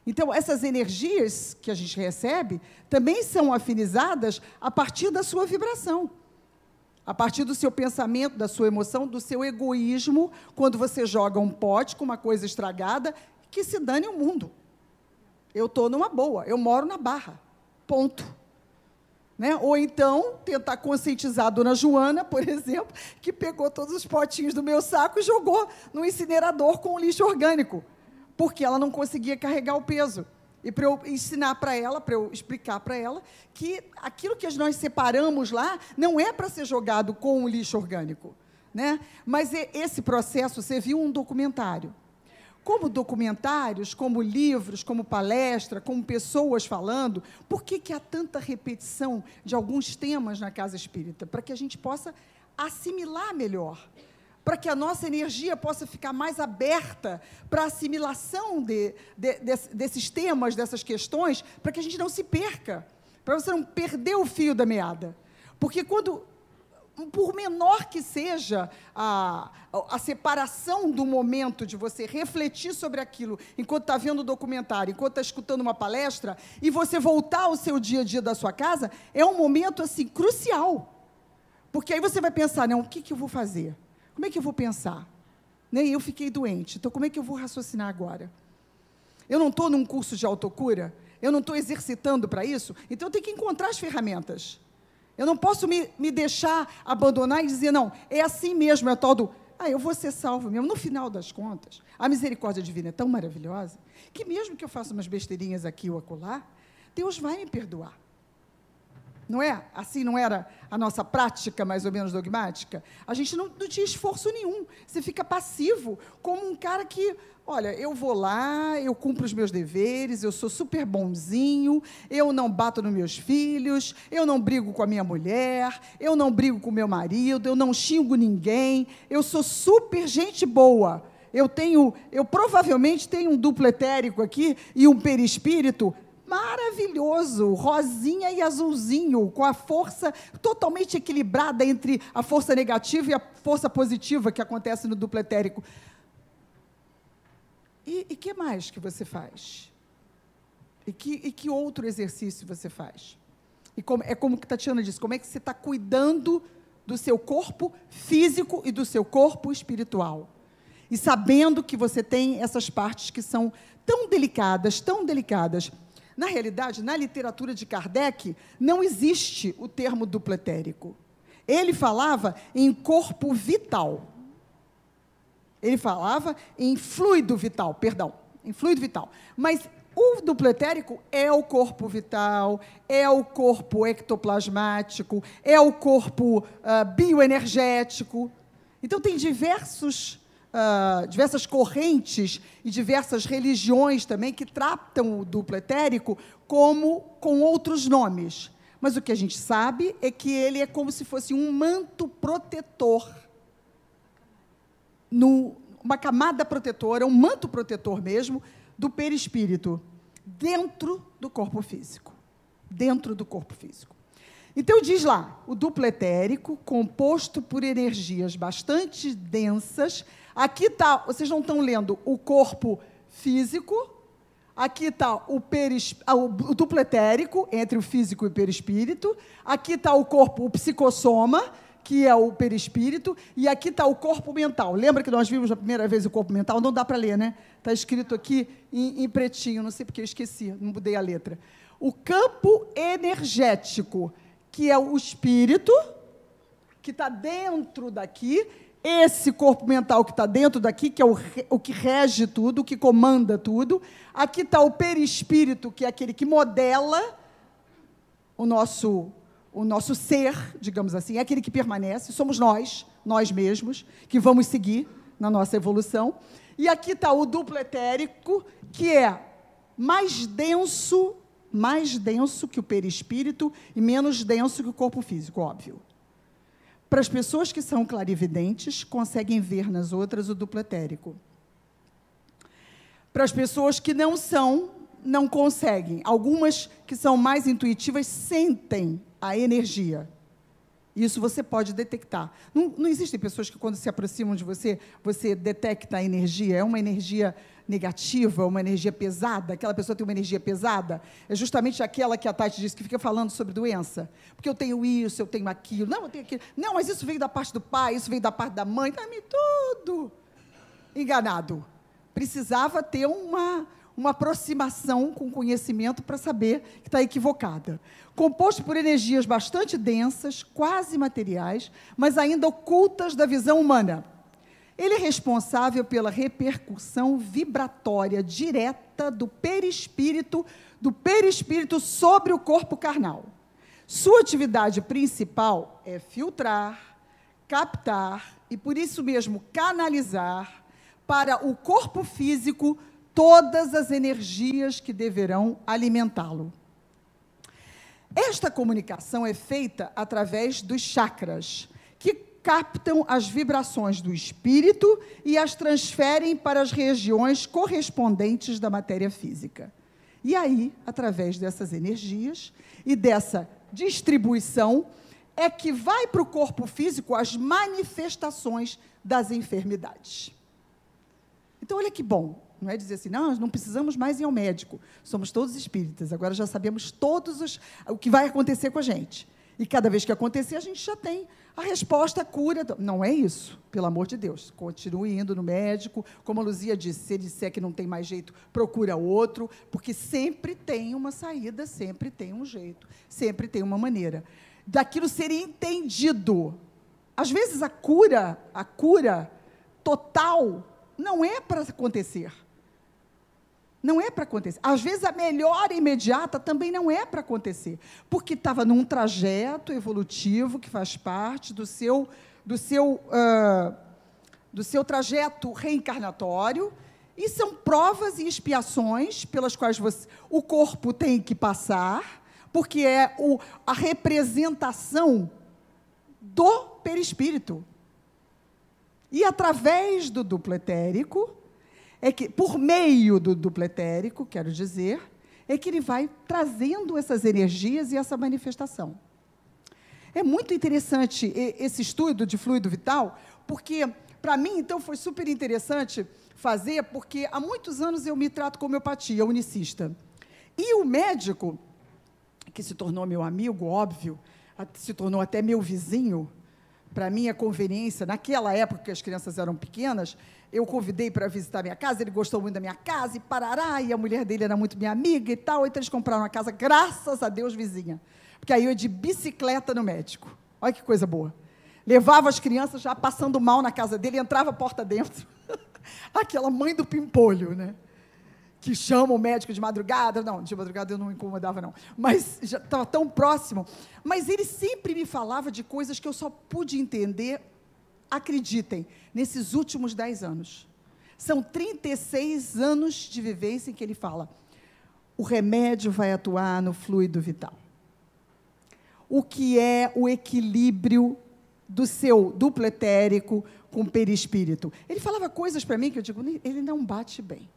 Então, essas energias que a gente recebe também são afinizadas a partir da sua vibração, a partir do seu pensamento, da sua emoção, do seu egoísmo, quando você joga um pote com uma coisa estragada, que se dane o mundo. Eu estou numa boa, eu moro na Barra, ponto. Né? Ou então, tentar conscientizar a dona Joana, por exemplo, que pegou todos os potinhos do meu saco e jogou no incinerador com o lixo orgânico, porque ela não conseguia carregar o peso. E para eu ensinar para ela, para eu explicar para ela, que aquilo que nós separamos lá não é para ser jogado com o lixo orgânico. Né? Mas esse processo, você viu um documentário. como documentários, como livros, como palestra, como pessoas falando, por que há tanta repetição de alguns temas na Casa Espírita? Para que a gente possa assimilar melhor, para que a nossa energia possa ficar mais aberta para a assimilação desses temas, dessas questões, para que a gente não se perca, para você não perder o fio da meada. Porque por menor que seja a separação do momento de você refletir sobre aquilo, enquanto está vendo o documentário, enquanto está escutando uma palestra, e você voltar ao seu dia a dia da sua casa, é um momento, assim, crucial. Porque aí você vai pensar, não, o que eu vou fazer? Como é que eu vou pensar? Eu fiquei doente, então como é que eu vou raciocinar agora? Eu não estou num curso de autocura? Eu não estou exercitando para isso? Então eu tenho que encontrar as ferramentas. Eu não posso me deixar abandonar e dizer, não, é assim mesmo, é tal do... eu vou ser salvo mesmo. No final das contas, a misericórdia divina é tão maravilhosa que mesmo que eu faça umas besteirinhas aqui ou acolá, Deus vai me perdoar. Não é? Assim não era a nossa prática mais ou menos dogmática? A gente não tinha esforço nenhum. Você fica passivo, como um cara que, olha, eu vou lá, eu cumpro os meus deveres, eu sou super bonzinho, eu não bato nos meus filhos, eu não brigo com a minha mulher, eu não brigo com o meu marido, eu não xingo ninguém, eu sou super gente boa. Eu provavelmente tenho um duplo etérico aqui e um perispírito maravilhoso, rosinha e azulzinho, com a força totalmente equilibrada entre a força negativa e a força positiva que acontece no duplo etérico. E que mais que você faz? E que outro exercício você faz? Como que Tatiana disse, como é que você está cuidando do seu corpo físico e do seu corpo espiritual? E sabendo que você tem essas partes que são tão delicadas, tão delicadas. Na realidade, na literatura de Kardec, não existe o termo duplo etérico. Ele falava em corpo vital. Ele falava em fluido vital, perdão, em fluido vital. Mas o duplo etérico é o corpo vital, é o corpo ectoplasmático, é o corpo bioenergético. Então, tem diversas correntes e diversas religiões também que tratam o duplo etérico com outros nomes. Mas o que a gente sabe é que ele é como se fosse um manto protetor, uma camada protetora, um manto protetor mesmo, do perispírito, dentro do corpo físico. Dentro do corpo físico. Então, diz lá, o duplo etérico, composto por energias bastante densas. Aqui está, vocês não estão lendo o corpo físico, aqui está o duplo etérico, entre o físico e o perispírito, aqui está o corpo, o psicossoma, que é o perispírito, e aqui está o corpo mental. Lembra que nós vimos a primeira vez o corpo mental? Não dá para ler, né? Está escrito aqui em pretinho, não sei porque eu esqueci, não mudei a letra. O campo energético, que é o espírito, que está dentro daqui, esse corpo mental que está dentro daqui, que é o que rege tudo, o que comanda tudo. Aqui está o perispírito, que é aquele que modela o nosso ser, digamos assim, é aquele que permanece, somos nós mesmos, que vamos seguir na nossa evolução. E aqui está o duplo etérico, que é mais denso que o perispírito e menos denso que o corpo físico, óbvio. Para as pessoas que são clarividentes, conseguem ver nas outras o duplo etérico. Para as pessoas que não são, não conseguem. Algumas que são mais intuitivas sentem a energia. Isso você pode detectar. Não existem pessoas que, quando se aproximam de você, você detecta a energia. É uma energia negativa, uma energia pesada. Aquela pessoa tem uma energia pesada. É justamente aquela que a Tati disse, que fica falando sobre doença. Porque eu tenho isso, eu tenho aquilo. Não, eu tenho aquilo. Não, mas isso veio da parte do pai, isso veio da parte da mãe. Está-me tudo enganado. Precisava ter uma aproximação com conhecimento para saber que está equivocada. Composto por energias bastante densas, quase materiais, mas ainda ocultas da visão humana. Ele é responsável pela repercussão vibratória direta do perispírito sobre o corpo carnal. Sua atividade principal é filtrar, captar e, por isso mesmo, canalizar para o corpo físico todas as energias que deverão alimentá-lo. Esta comunicação é feita através dos chakras, que captam as vibrações do espírito e as transferem para as regiões correspondentes da matéria física. E aí, através dessas energias e dessa distribuição, é que vai para o corpo físico as manifestações das enfermidades. Então, olha que bom. Não é dizer assim, não, nós não precisamos mais ir ao médico. Somos todos espíritas, agora já sabemos o que vai acontecer com a gente. E cada vez que acontecer, a gente já tem a resposta, a cura. Não é isso, pelo amor de Deus. Continue indo no médico. Como a Luzia disse, se ele disser que não tem mais jeito, procura outro, porque sempre tem uma saída, sempre tem um jeito, sempre tem uma maneira daquilo ser entendido. Às vezes a cura total não é para acontecer. Não é para acontecer. Às vezes, a melhora imediata também não é para acontecer, porque estava num trajeto evolutivo que faz parte do seu trajeto reencarnatório, e são provas e expiações pelas quais o corpo tem que passar, porque é a representação do perispírito. E, através do duplo etérico, por meio do duplo etérico, quero dizer, é que ele vai trazendo essas energias e essa manifestação. É muito interessante esse estudo de fluido vital, porque, para mim, então, foi super interessante fazer, porque há muitos anos eu me trato com homeopatia, unicista. E o médico, que se tornou meu amigo, óbvio, se tornou até meu vizinho, para minha conveniência, naquela época que as crianças eram pequenas, eu convidei para visitar minha casa, ele gostou muito da minha casa, e parará, e a mulher dele era muito minha amiga e tal, então eles compraram uma casa, graças a Deus, vizinha. Porque aí eu ia de bicicleta no médico. Olha que coisa boa. Levava as crianças já passando mal na casa dele, entrava a porta dentro. Aquela mãe do pimpolho, né? Que chama o médico de madrugada. Não, de madrugada eu não me incomodava, não. Mas já estava tão próximo. Mas ele sempre me falava de coisas que eu só pude entender, acreditem, nesses últimos 10 anos. São 36 anos de vivência em que ele fala: o remédio vai atuar no fluido vital. O que é o equilíbrio do seu duplo etérico com o perispírito? Ele falava coisas para mim que eu digo, ele não bate bem.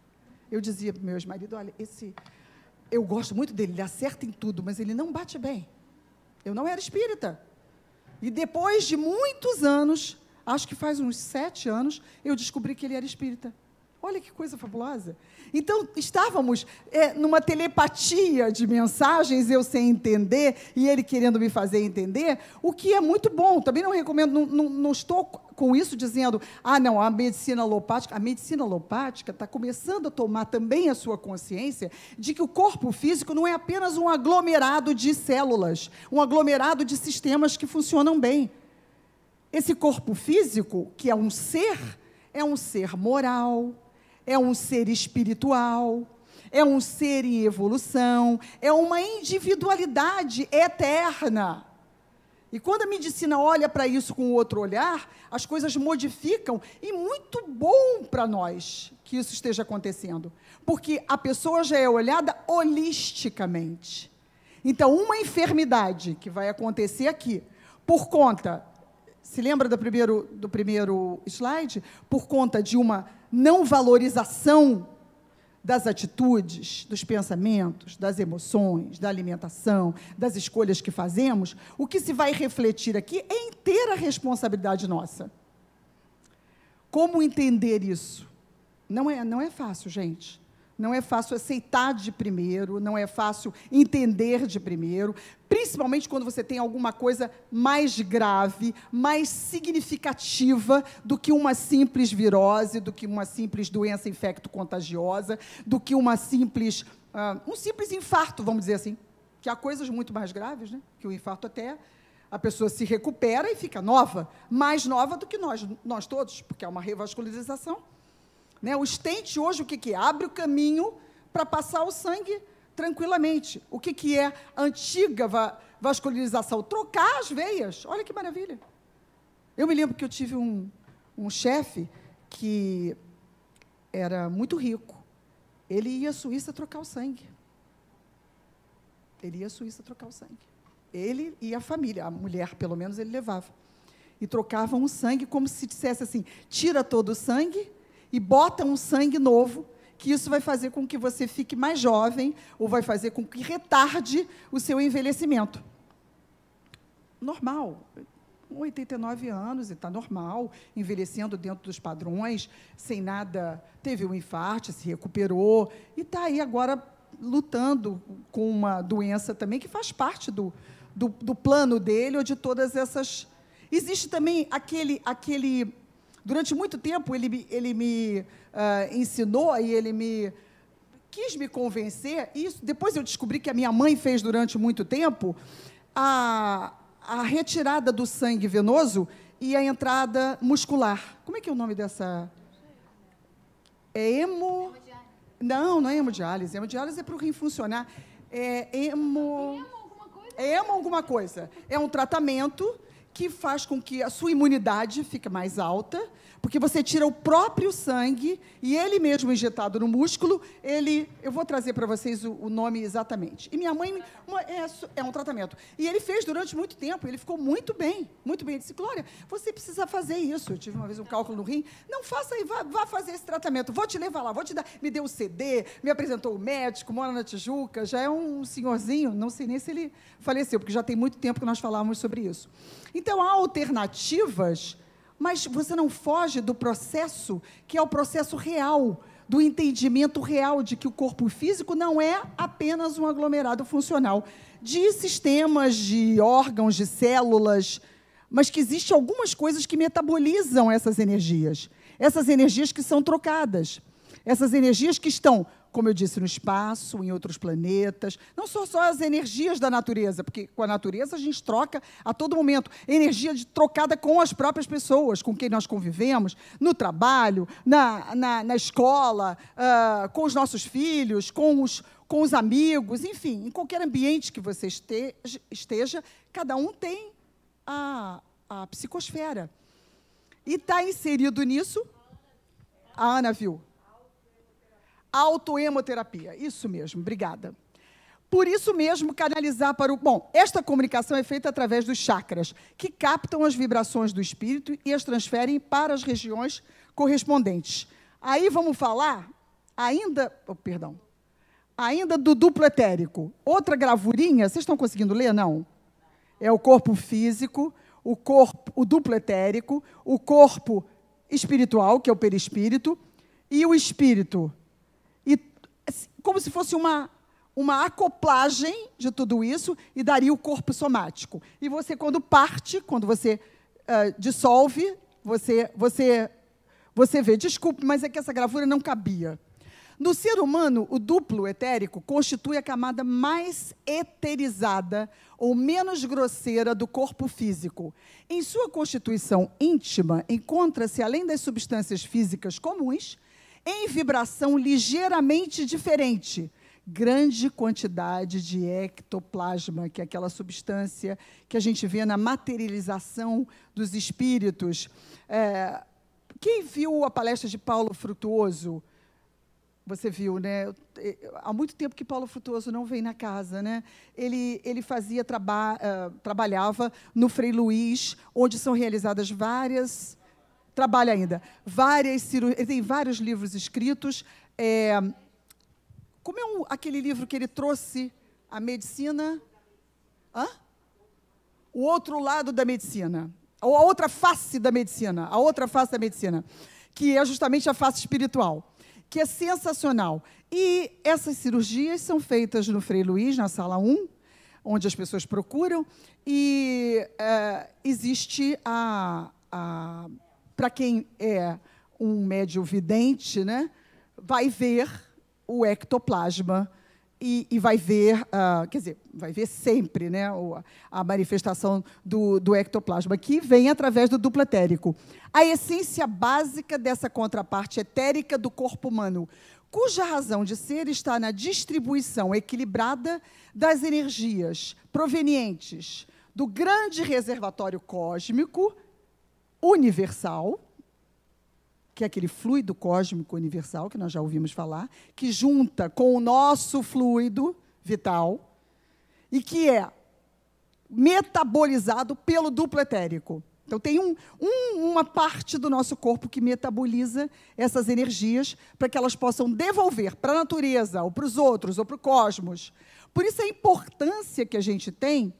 Eu dizia para o meu ex-marido, olha, eu gosto muito dele, ele acerta em tudo, mas ele não bate bem. Eu não era espírita. E depois de muitos anos, acho que faz uns 7 anos, eu descobri que ele era espírita. Olha que coisa fabulosa. Então, estávamos numa telepatia de mensagens, eu sem entender, e ele querendo me fazer entender, o que é muito bom. Também não recomendo, não estou com isso dizendo, não, a medicina alopática está começando a tomar também a sua consciência de que o corpo físico não é apenas um aglomerado de células, um aglomerado de sistemas que funcionam bem. Esse corpo físico, que é um ser moral, é um ser espiritual, é um ser em evolução, é uma individualidade eterna. E quando a medicina olha para isso com outro olhar, as coisas modificam, e muito bom para nós que isso esteja acontecendo, porque a pessoa já é olhada holisticamente. Então, uma enfermidade que vai acontecer aqui, por conta, se lembra do primeiro slide? Por conta de uma não valorização das atitudes, dos pensamentos, das emoções, da alimentação, das escolhas que fazemos, o que se vai refletir aqui é inteira responsabilidade nossa. Como entender isso? Não é fácil, gente. Não é fácil aceitar de primeiro, não é fácil entender de primeiro, principalmente quando você tem alguma coisa mais grave, mais significativa do que uma simples virose, do que uma simples doença infecto-contagiosa, do que um simples infarto, vamos dizer assim, que há coisas muito mais graves, né? Que o infarto até a pessoa se recupera e fica nova, mais nova do que nós todos, porque é uma revascularização. Né? O stent hoje, o que é? Abre o caminho para passar o sangue tranquilamente. O que é a antiga vascularização? Trocar as veias. Olha que maravilha. Eu me lembro que eu tive um chefe que era muito rico. Ele ia à Suíça trocar o sangue. Ele ia à Suíça trocar o sangue. Ele e a família, a mulher, pelo menos, ele levava. E trocavam o sangue como se dissesse assim, tira todo o sangue e bota um sangue novo, que isso vai fazer com que você fique mais jovem, ou vai fazer com que retarde o seu envelhecimento. Normal. 89 anos, e está normal, envelhecendo dentro dos padrões, sem nada, teve um infarto, se recuperou, e está aí agora lutando com uma doença também que faz parte do plano dele, ou de todas essas... Existe também aquele durante muito tempo, ele me ensinou, e ele quis me convencer, e isso, depois eu descobri que a minha mãe fez durante muito tempo, a retirada do sangue venoso e a entrada muscular. Como é que é o nome dessa? É Não, não é hemodiálise. Hemodiálise é para o rim funcionar. É alguma coisa. É um tratamento que faz com que a sua imunidade fique mais alta, porque você tira o próprio sangue e ele mesmo injetado no músculo, eu vou trazer para vocês o nome exatamente. E minha mãe, é um tratamento. E ele fez durante muito tempo, ele ficou muito bem, muito bem. Ele disse, Glória, você precisa fazer isso. Eu tive uma vez um cálculo no rim, não faça aí, vá fazer esse tratamento, vou te levar lá, vou te dar. Me deu o CD, me apresentou o médico, mora na Tijuca, já é um senhorzinho, não sei nem se ele faleceu, porque já tem muito tempo que nós falávamos sobre isso. Então, há alternativas, mas você não foge do processo, que é o processo real, do entendimento real de que o corpo físico não é apenas um aglomerado funcional de sistemas, de órgãos, de células, mas que existem algumas coisas que metabolizam essas energias que são trocadas, essas energias que estão, como eu disse, no espaço, em outros planetas, não são só as energias da natureza, porque com a natureza a gente troca a todo momento, energia trocada com as próprias pessoas, com quem nós convivemos, no trabalho, na escola, com os nossos filhos, com os amigos, enfim, em qualquer ambiente que você esteja, cada um tem a psicosfera. E está inserido nisso, a Ana viu, autoemoterapia, isso mesmo, obrigada. Por isso mesmo, canalizar para o... Bom, esta comunicação é feita através dos chakras, que captam as vibrações do espírito e as transferem para as regiões correspondentes. Aí vamos falar ainda do duplo etérico. Outra gravurinha, vocês estão conseguindo ler, não? É o corpo físico, o duplo etérico, o corpo espiritual, que é o perispírito, e o espírito. Como se fosse uma acoplagem de tudo isso e daria o corpo somático. E você, quando parte, quando você dissolve, você vê, desculpe, mas é que essa gravura não cabia. No ser humano, o duplo etérico constitui a camada mais eterizada ou menos grosseira do corpo físico. Em sua constituição íntima, encontra-se, além das substâncias físicas comuns, em vibração ligeiramente diferente, grande quantidade de ectoplasma, que é aquela substância que a gente vê na materialização dos espíritos. Quem viu a palestra de Paulo Frutuoso? Você viu, né? Há muito tempo que Paulo Frutuoso não vem na casa, né? Ele trabalhava no Frei Luís, onde são realizadas trabalha ainda, ele tem vários livros escritos. Como é aquele livro que ele trouxe, a medicina? O outro lado da medicina, ou a outra face da medicina, que é justamente a face espiritual, que é sensacional. E essas cirurgias são feitas no Frei Luís, na sala 1, onde as pessoas procuram, e existe para quem é um médium vidente, né, vai ver o ectoplasma e vai ver, vai ver sempre, né, a manifestação do ectoplasma, que vem através do duplo etérico. A essência básica dessa contraparte etérica do corpo humano, cuja razão de ser está na distribuição equilibrada das energias provenientes do grande reservatório cósmico universal, que é aquele fluido cósmico universal, que nós já ouvimos falar, que junta com o nosso fluido vital e que é metabolizado pelo duplo etérico. Então, tem uma parte do nosso corpo que metaboliza essas energias para que elas possam devolver para a natureza, ou para os outros, ou para o cosmos. Por isso, a importância que a gente tem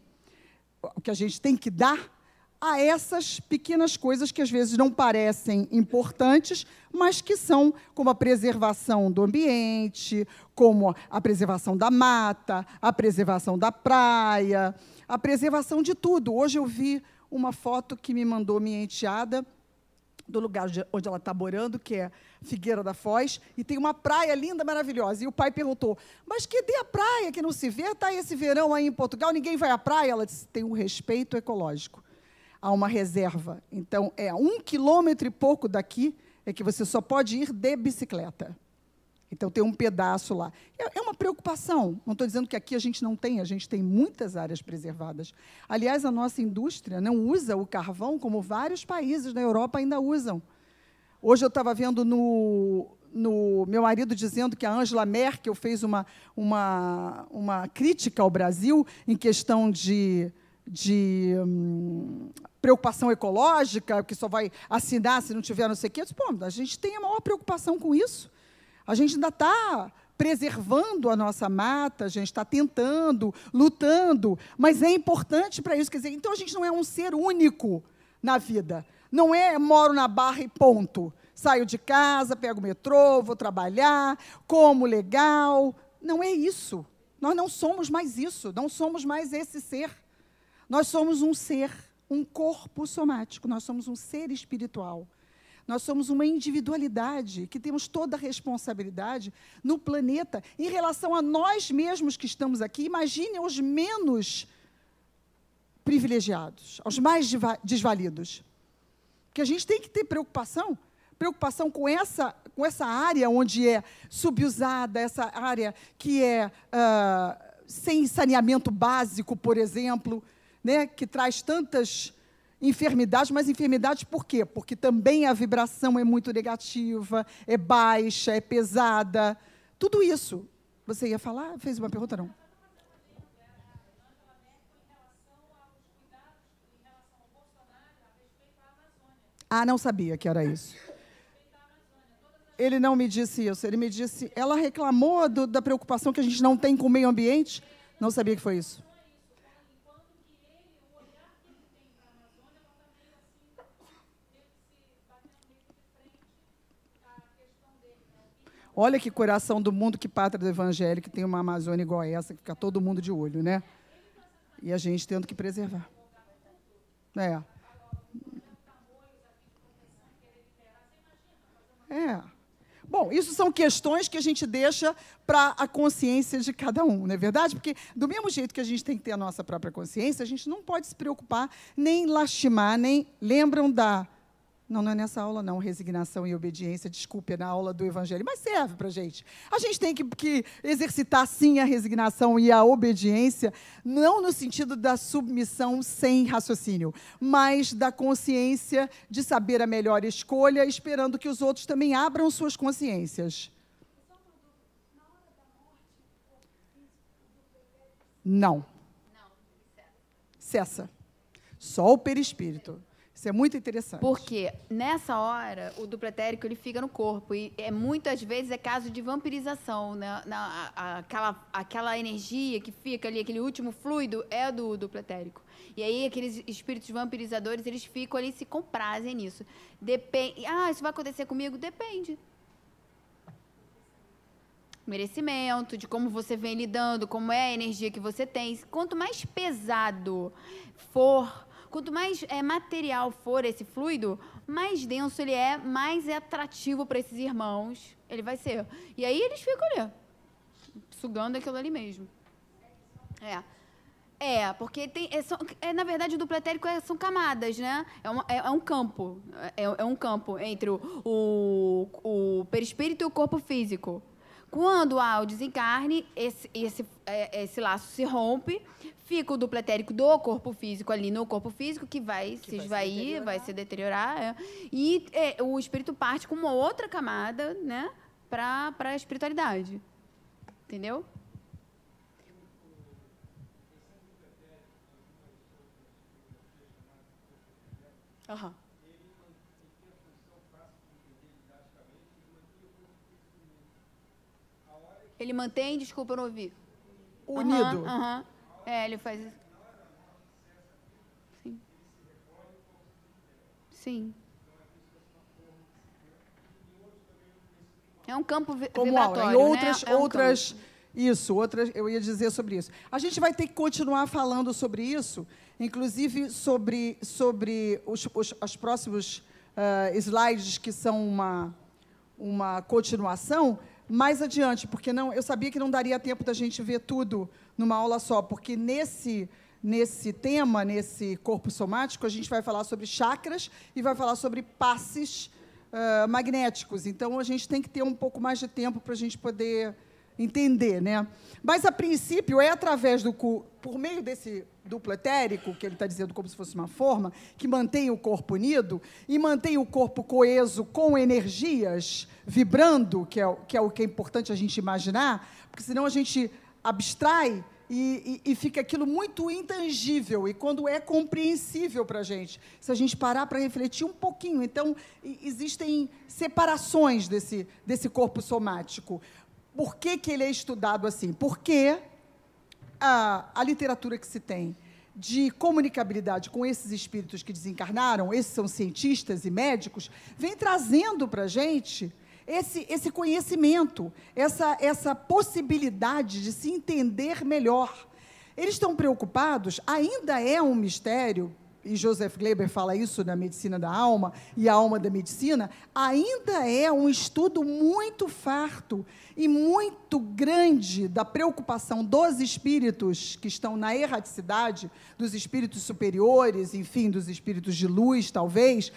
que dar a essas pequenas coisas que, às vezes, não parecem importantes, mas que são como a preservação do ambiente, como a preservação da mata, a preservação da praia, a preservação de tudo. Hoje eu vi uma foto que me mandou minha enteada, do lugar onde ela está morando, que é Figueira da Foz, e tem uma praia linda, maravilhosa. E o pai perguntou, mas cadê a praia que não se vê? Está esse verão aí em Portugal, ninguém vai à praia? Ela disse, tem um respeito ecológico. Há uma reserva. Então, 1 quilômetro e pouco daqui é que você só pode ir de bicicleta. Então, tem um pedaço lá. É uma preocupação. Não estou dizendo que aqui a gente tem muitas áreas preservadas. Aliás, a nossa indústria não usa o carvão como vários países da Europa ainda usam. Hoje eu estava vendo no meu marido dizendo que a Angela Merkel fez uma crítica ao Brasil em questão de preocupação ecológica, que só vai assinar se não tiver não sei o quê. Eu disse, pô, a gente tem a maior preocupação com isso. A gente ainda está preservando a nossa mata, a gente está tentando, lutando, mas é importante para isso. Quer dizer, então, a gente não é um ser único na vida. Não é moro na Barra e ponto. Saio de casa, pego o metrô, vou trabalhar, como legal. Não é isso. Nós não somos mais isso, não somos mais esse ser. Nós somos um ser, um corpo somático, nós somos um ser espiritual. Nós somos uma individualidade que temos toda a responsabilidade no planeta em relação a nós mesmos que estamos aqui. Imagine os menos privilegiados, aos mais desvalidos. Porque a gente tem que ter preocupação com essa área onde é subusada, essa área que é sem saneamento básico, por exemplo, né, que traz tantas enfermidades, mas enfermidades por quê? Porque também a vibração é muito negativa, é baixa, é pesada. Tudo isso. Você ia falar? Fez uma pergunta, não? Ah, não sabia que era isso. Ele não me disse isso. Ele me disse... Ela reclamou da preocupação que a gente não tem com o meio ambiente. Não sabia que foi isso. Olha que coração do mundo, que pátria do evangelho, que tem uma Amazônia igual a essa, que fica todo mundo de olho, né? E a gente tendo que preservar. Bom, isso são questões que a gente deixa para a consciência de cada um, não é verdade? Porque, do mesmo jeito que a gente tem que ter a nossa própria consciência, a gente não pode se preocupar, nem lastimar, nem... Lembram da... Não é nessa aula, não, resignação e obediência, desculpe, é na aula do Evangelho, mas serve para a gente. A gente tem que exercitar, sim, a resignação e a obediência, não no sentido da submissão sem raciocínio, mas da consciência de saber a melhor escolha, esperando que os outros também abram suas consciências. Não. Cessa. Só o perispírito. Isso é muito interessante. Porque, nessa hora, o duplo etérico ele fica no corpo. E muitas vezes é caso de vampirização. Né? Aquela energia que fica ali, aquele último fluido, é do duplo etérico. E aí, aqueles espíritos vampirizadores, eles ficam ali e se comprazem nisso. Depende. Isso vai acontecer comigo? Depende. Merecimento, de como você vem lidando, como é a energia que você tem. Quanto mais pesado for... Quanto mais material for esse fluido, mais denso ele é, mais é atrativo para esses irmãos ele vai ser. E aí eles ficam ali, sugando aquilo ali mesmo. Porque na verdade o duplo etérico são camadas, né? É um campo. É um campo entre o perispírito e o corpo físico. Quando há o desencarne, esse laço se rompe, fica o duplo etérico do corpo físico ali no corpo físico, que vai se esvair, vai se deteriorar. E o espírito parte com uma outra camada, né, para a espiritualidade. Entendeu? Aham. Ele mantém, desculpa, eu não ouvi. Unido. Aham. Ele faz isso. Sim. Sim. É um campo Como aura. vibratório, E outras, né? outras, isso, outras, eu ia dizer sobre isso. A gente vai ter que continuar falando sobre isso, inclusive sobre os próximos slides, que são uma continuação, mais adiante, porque eu sabia que não daria tempo da gente ver tudo numa aula só, porque nesse tema, nesse corpo somático, a gente vai falar sobre chakras e vai falar sobre passes magnéticos. Então, a gente tem que ter um pouco mais de tempo para a gente poder entender, né? Mas, a princípio, é através por meio desse duplo etérico, que ele está dizendo como se fosse uma forma, que mantém o corpo unido e mantém o corpo coeso com energias vibrando, que é o que é importante a gente imaginar, porque senão a gente abstrai e fica aquilo muito intangível, e quando é compreensível para a gente, se a gente parar para refletir um pouquinho. Então, existem separações desse corpo somático. Por que ele é estudado assim? Porque a literatura que se tem de comunicabilidade com esses espíritos que desencarnaram, esses são cientistas e médicos, vem trazendo para a gente esse conhecimento, essa possibilidade de se entender melhor. Eles estão preocupados, ainda é um mistério, e Joseph Gleiber fala isso na Medicina da Alma, e a Alma da Medicina, ainda é um estudo muito farto e muito grande da preocupação dos espíritos que estão na erraticidade, dos espíritos superiores, enfim, dos espíritos de luz, talvez,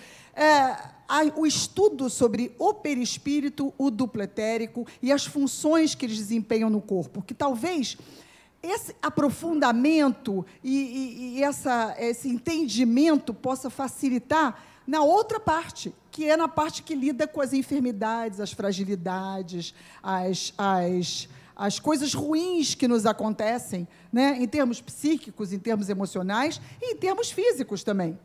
o estudo sobre o perispírito, o duplo etérico e as funções que eles desempenham no corpo, que talvez esse aprofundamento e esse entendimento possa facilitar na outra parte, que é na parte que lida com as enfermidades, as fragilidades, as coisas ruins que nos acontecem, né, em termos psíquicos, em termos emocionais e em termos físicos também.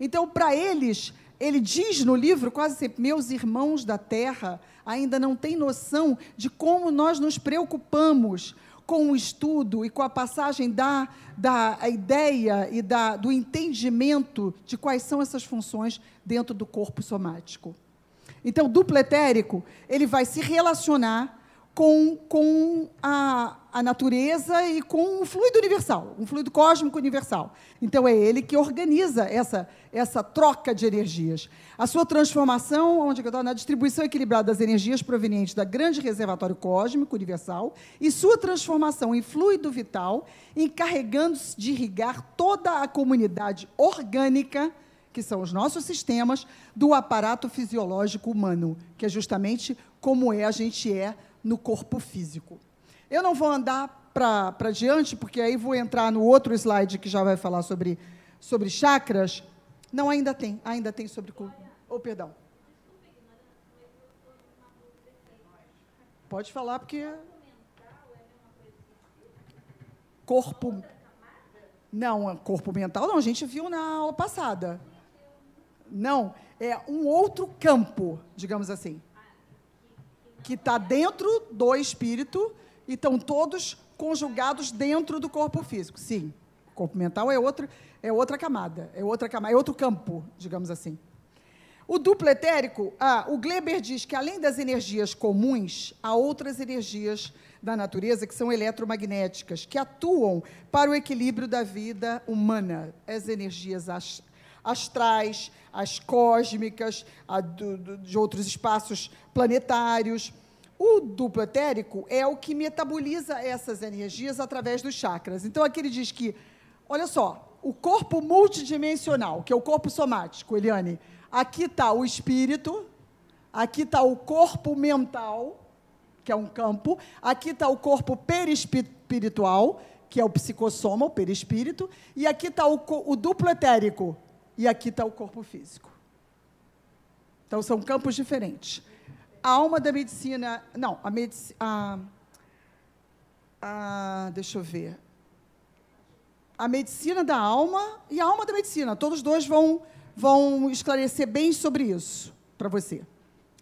Então, para eles, ele diz no livro quase sempre: meus irmãos da Terra ainda não têm noção de como nós nos preocupamos com o estudo e com a passagem da ideia e do entendimento de quais são essas funções dentro do corpo somático. Então, o duplo etérico, ele vai se relacionar com a natureza e com o fluido universal, um fluido cósmico universal. Então, é ele que organiza essa troca de energias. A sua transformação, onde está na distribuição equilibrada das energias provenientes da grande reservatório cósmico universal, e sua transformação em fluido vital, encarregando-se de irrigar toda a comunidade orgânica, que são os nossos sistemas, do aparato fisiológico humano, que é justamente como a gente é no corpo físico. Eu não vou andar para diante, porque aí vou entrar no outro slide que já vai falar sobre chakras. Não, ainda tem sobre... perdão. Pode falar, porque... Corpo... Não, corpo mental não, a gente viu na aula passada. Não, é um outro campo, digamos assim, que está dentro do espírito e estão todos conjugados dentro do corpo físico. Sim, o corpo mental é outra camada, é outro campo, digamos assim. O duplo etérico, o Gleiber diz que, além das energias comuns, há outras energias da natureza que são eletromagnéticas, que atuam para o equilíbrio da vida humana. As energias astrais, as cósmicas, de outros espaços planetários. O duplo etérico é o que metaboliza essas energias através dos chakras. Então, aqui ele diz que, olha só, o corpo multidimensional, que é o corpo somático, Eliane, aqui está o espírito, aqui está o corpo mental, que é um campo. Aqui está o corpo perispiritual, que é o psicossoma, o perispírito. E aqui está o duplo etérico. E aqui está o corpo físico. Então, são campos diferentes. A alma da medicina... Não, deixa eu ver. A medicina da alma e a alma da medicina. Todos dois vão esclarecer bem sobre isso para você.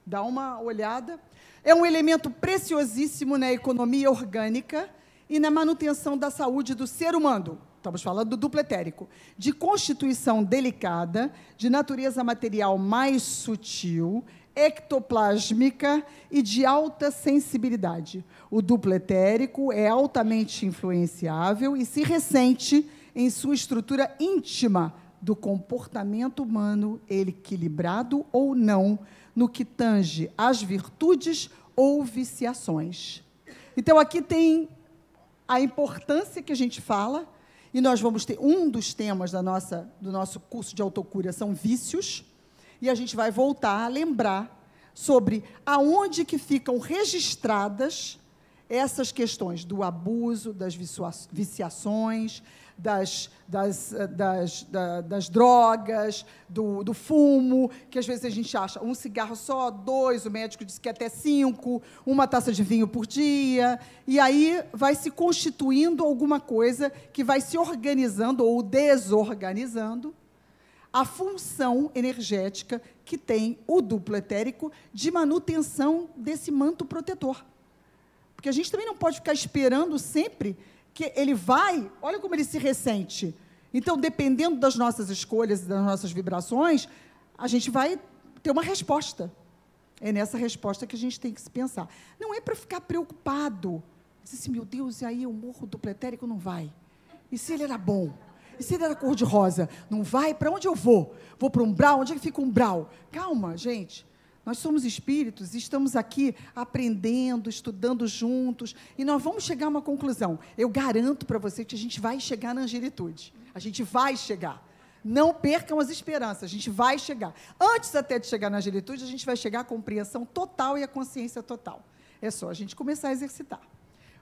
Dá uma olhada. É um elemento preciosíssimo na economia orgânica e na manutenção da saúde do ser humano. Estamos falando do duplo etérico. De constituição delicada, de natureza material mais sutil, ectoplásmica e de alta sensibilidade. O duplo etérico é altamente influenciável e se ressente em sua estrutura íntima do comportamento humano, equilibrado ou não, no que tange às virtudes ou viciações. Então, aqui tem a importância que a gente fala, e nós vamos ter um dos temas do nosso curso de autocura são vícios, e a gente vai voltar a lembrar sobre aonde que ficam registradas essas questões do abuso, das viciações, das drogas, do fumo, que às vezes a gente acha um cigarro só, 2, o médico diz que até 5, uma taça de vinho por dia, e aí vai se constituindo alguma coisa que vai se organizando ou desorganizando a função energética que tem o duplo etérico de manutenção desse manto protetor. Porque a gente também não pode ficar esperando sempre que ele vai, olha como ele se ressente. Então, dependendo das nossas escolhas e das nossas vibrações, a gente vai ter uma resposta. É nessa resposta que a gente tem que se pensar. Não é para ficar preocupado. Dizer assim, meu Deus, e aí eu morro duplo etérico? Não vai. E se ele era bom? E se ele era cor-de-rosa? Não vai? Para onde eu vou? Vou para o umbral? Onde é que fica o umbral? Calma, gente. Nós somos espíritos e estamos aqui aprendendo, estudando juntos, e nós vamos chegar a uma conclusão. Eu garanto para você que a gente vai chegar na angelitude. A gente vai chegar. Não percam as esperanças, a gente vai chegar. Antes até de chegar na angelitude, a gente vai chegar à compreensão total e à consciência total. É só a gente começar a exercitar.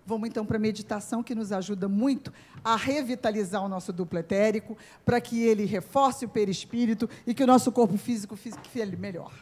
Vamos, então, para a meditação, que nos ajuda muito a revitalizar o nosso duplo etérico, para que ele reforce o perispírito e que o nosso corpo físico fique melhor.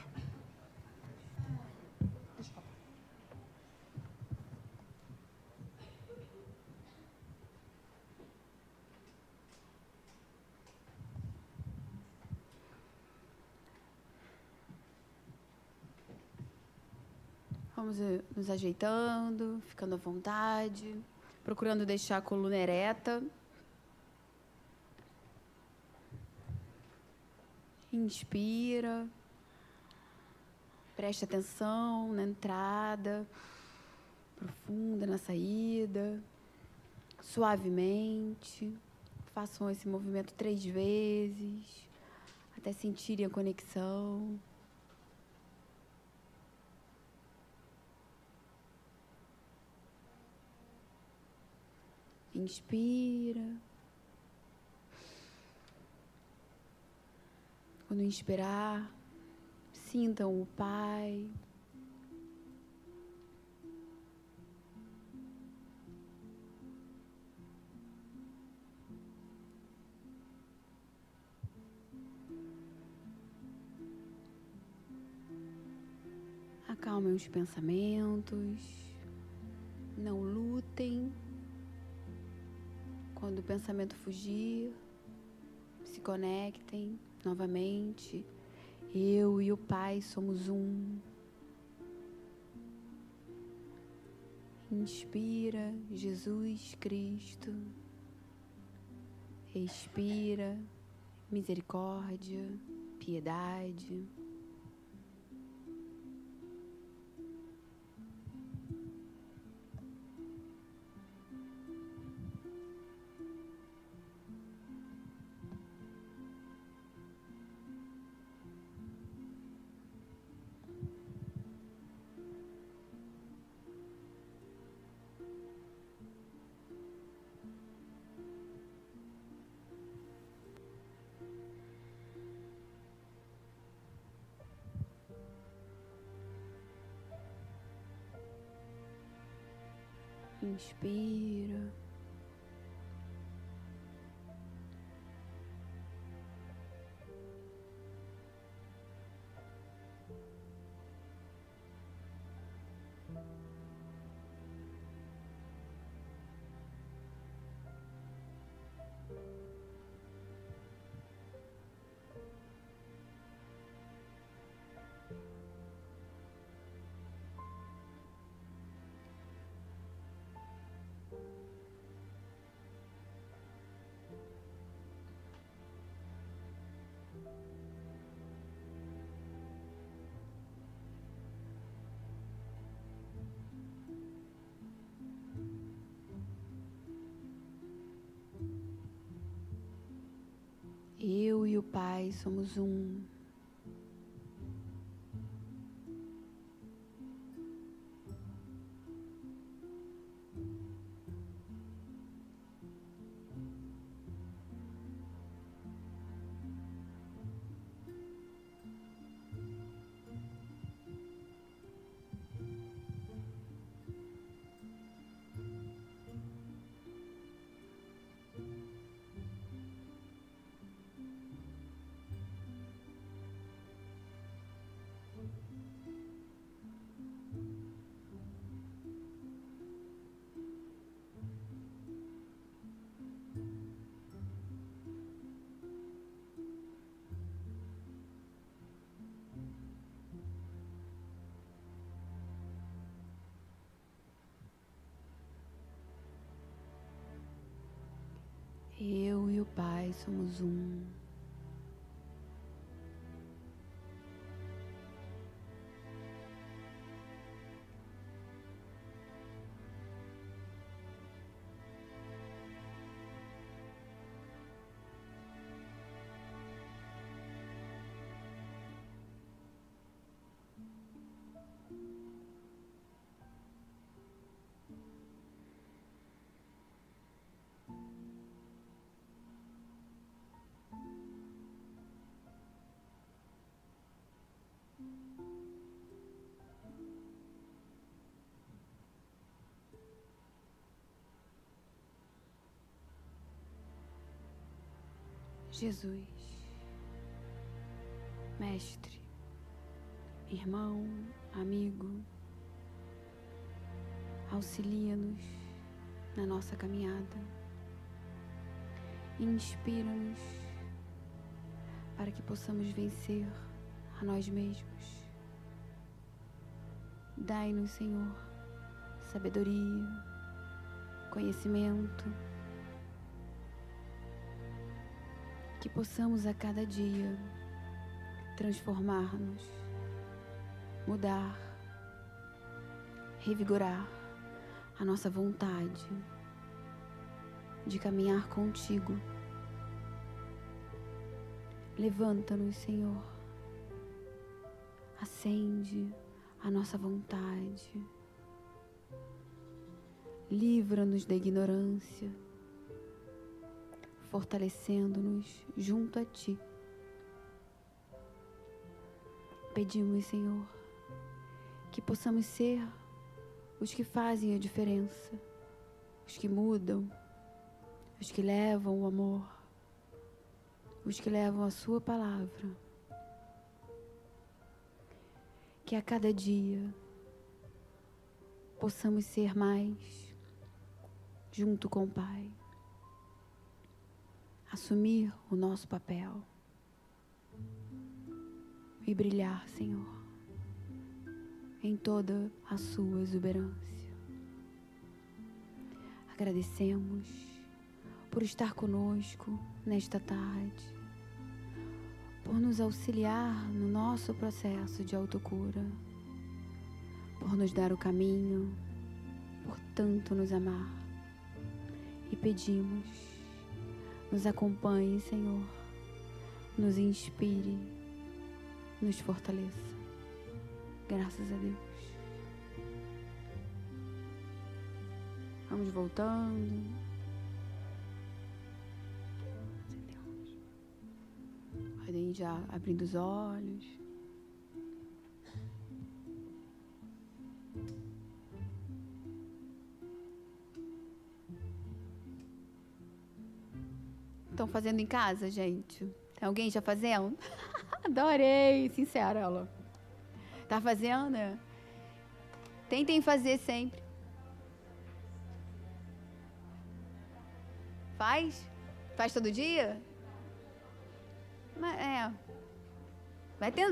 Vamos nos ajeitando, ficando à vontade, procurando deixar a coluna ereta. Inspira. Preste atenção na entrada, profunda na saída. Suavemente. Façam esse movimento 3 vezes, até sentirem a conexão. Inspira. Quando inspirar, sintam o Pai. Acalmem os pensamentos. Não lutem. Quando o pensamento fugir, se conectem novamente. Eu e o Pai somos um. Inspira, Jesus Cristo. Expira, misericórdia, piedade. Inspira. Eu e o Pai somos um. Eu e o Pai somos um. Jesus, Mestre, irmão, amigo, auxilia-nos na nossa caminhada, inspira-nos para que possamos vencer a nós mesmos. Dai-nos, Senhor, sabedoria, conhecimento, que possamos a cada dia transformar-nos, mudar, revigorar a nossa vontade de caminhar contigo. Levanta-nos, Senhor, acende a nossa vontade, livra-nos da ignorância, fortalecendo-nos junto a Ti. Pedimos, Senhor, que possamos ser os que fazem a diferença, os que mudam, os que levam o amor, os que levam a Sua palavra. Que a cada dia possamos ser mais junto com o Pai, assumir o nosso papel e brilhar, Senhor, em toda a Sua exuberância. Agradecemos por estar conosco nesta tarde, por nos auxiliar no nosso processo de autocura, por nos dar o caminho, por tanto nos amar. E pedimos, nos acompanhe, Senhor, nos inspire, nos fortaleça. Graças a Deus. Vamos voltando. Podem já abrindo os olhos. Estão fazendo em casa, gente? Tem alguém já fazendo? Adorei, sincera ela. Tá fazendo? Tentem fazer sempre. Faz? Faz todo dia?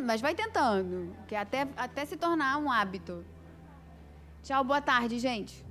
Mas vai tentando, que até se tornar um hábito. Tchau, boa tarde, gente.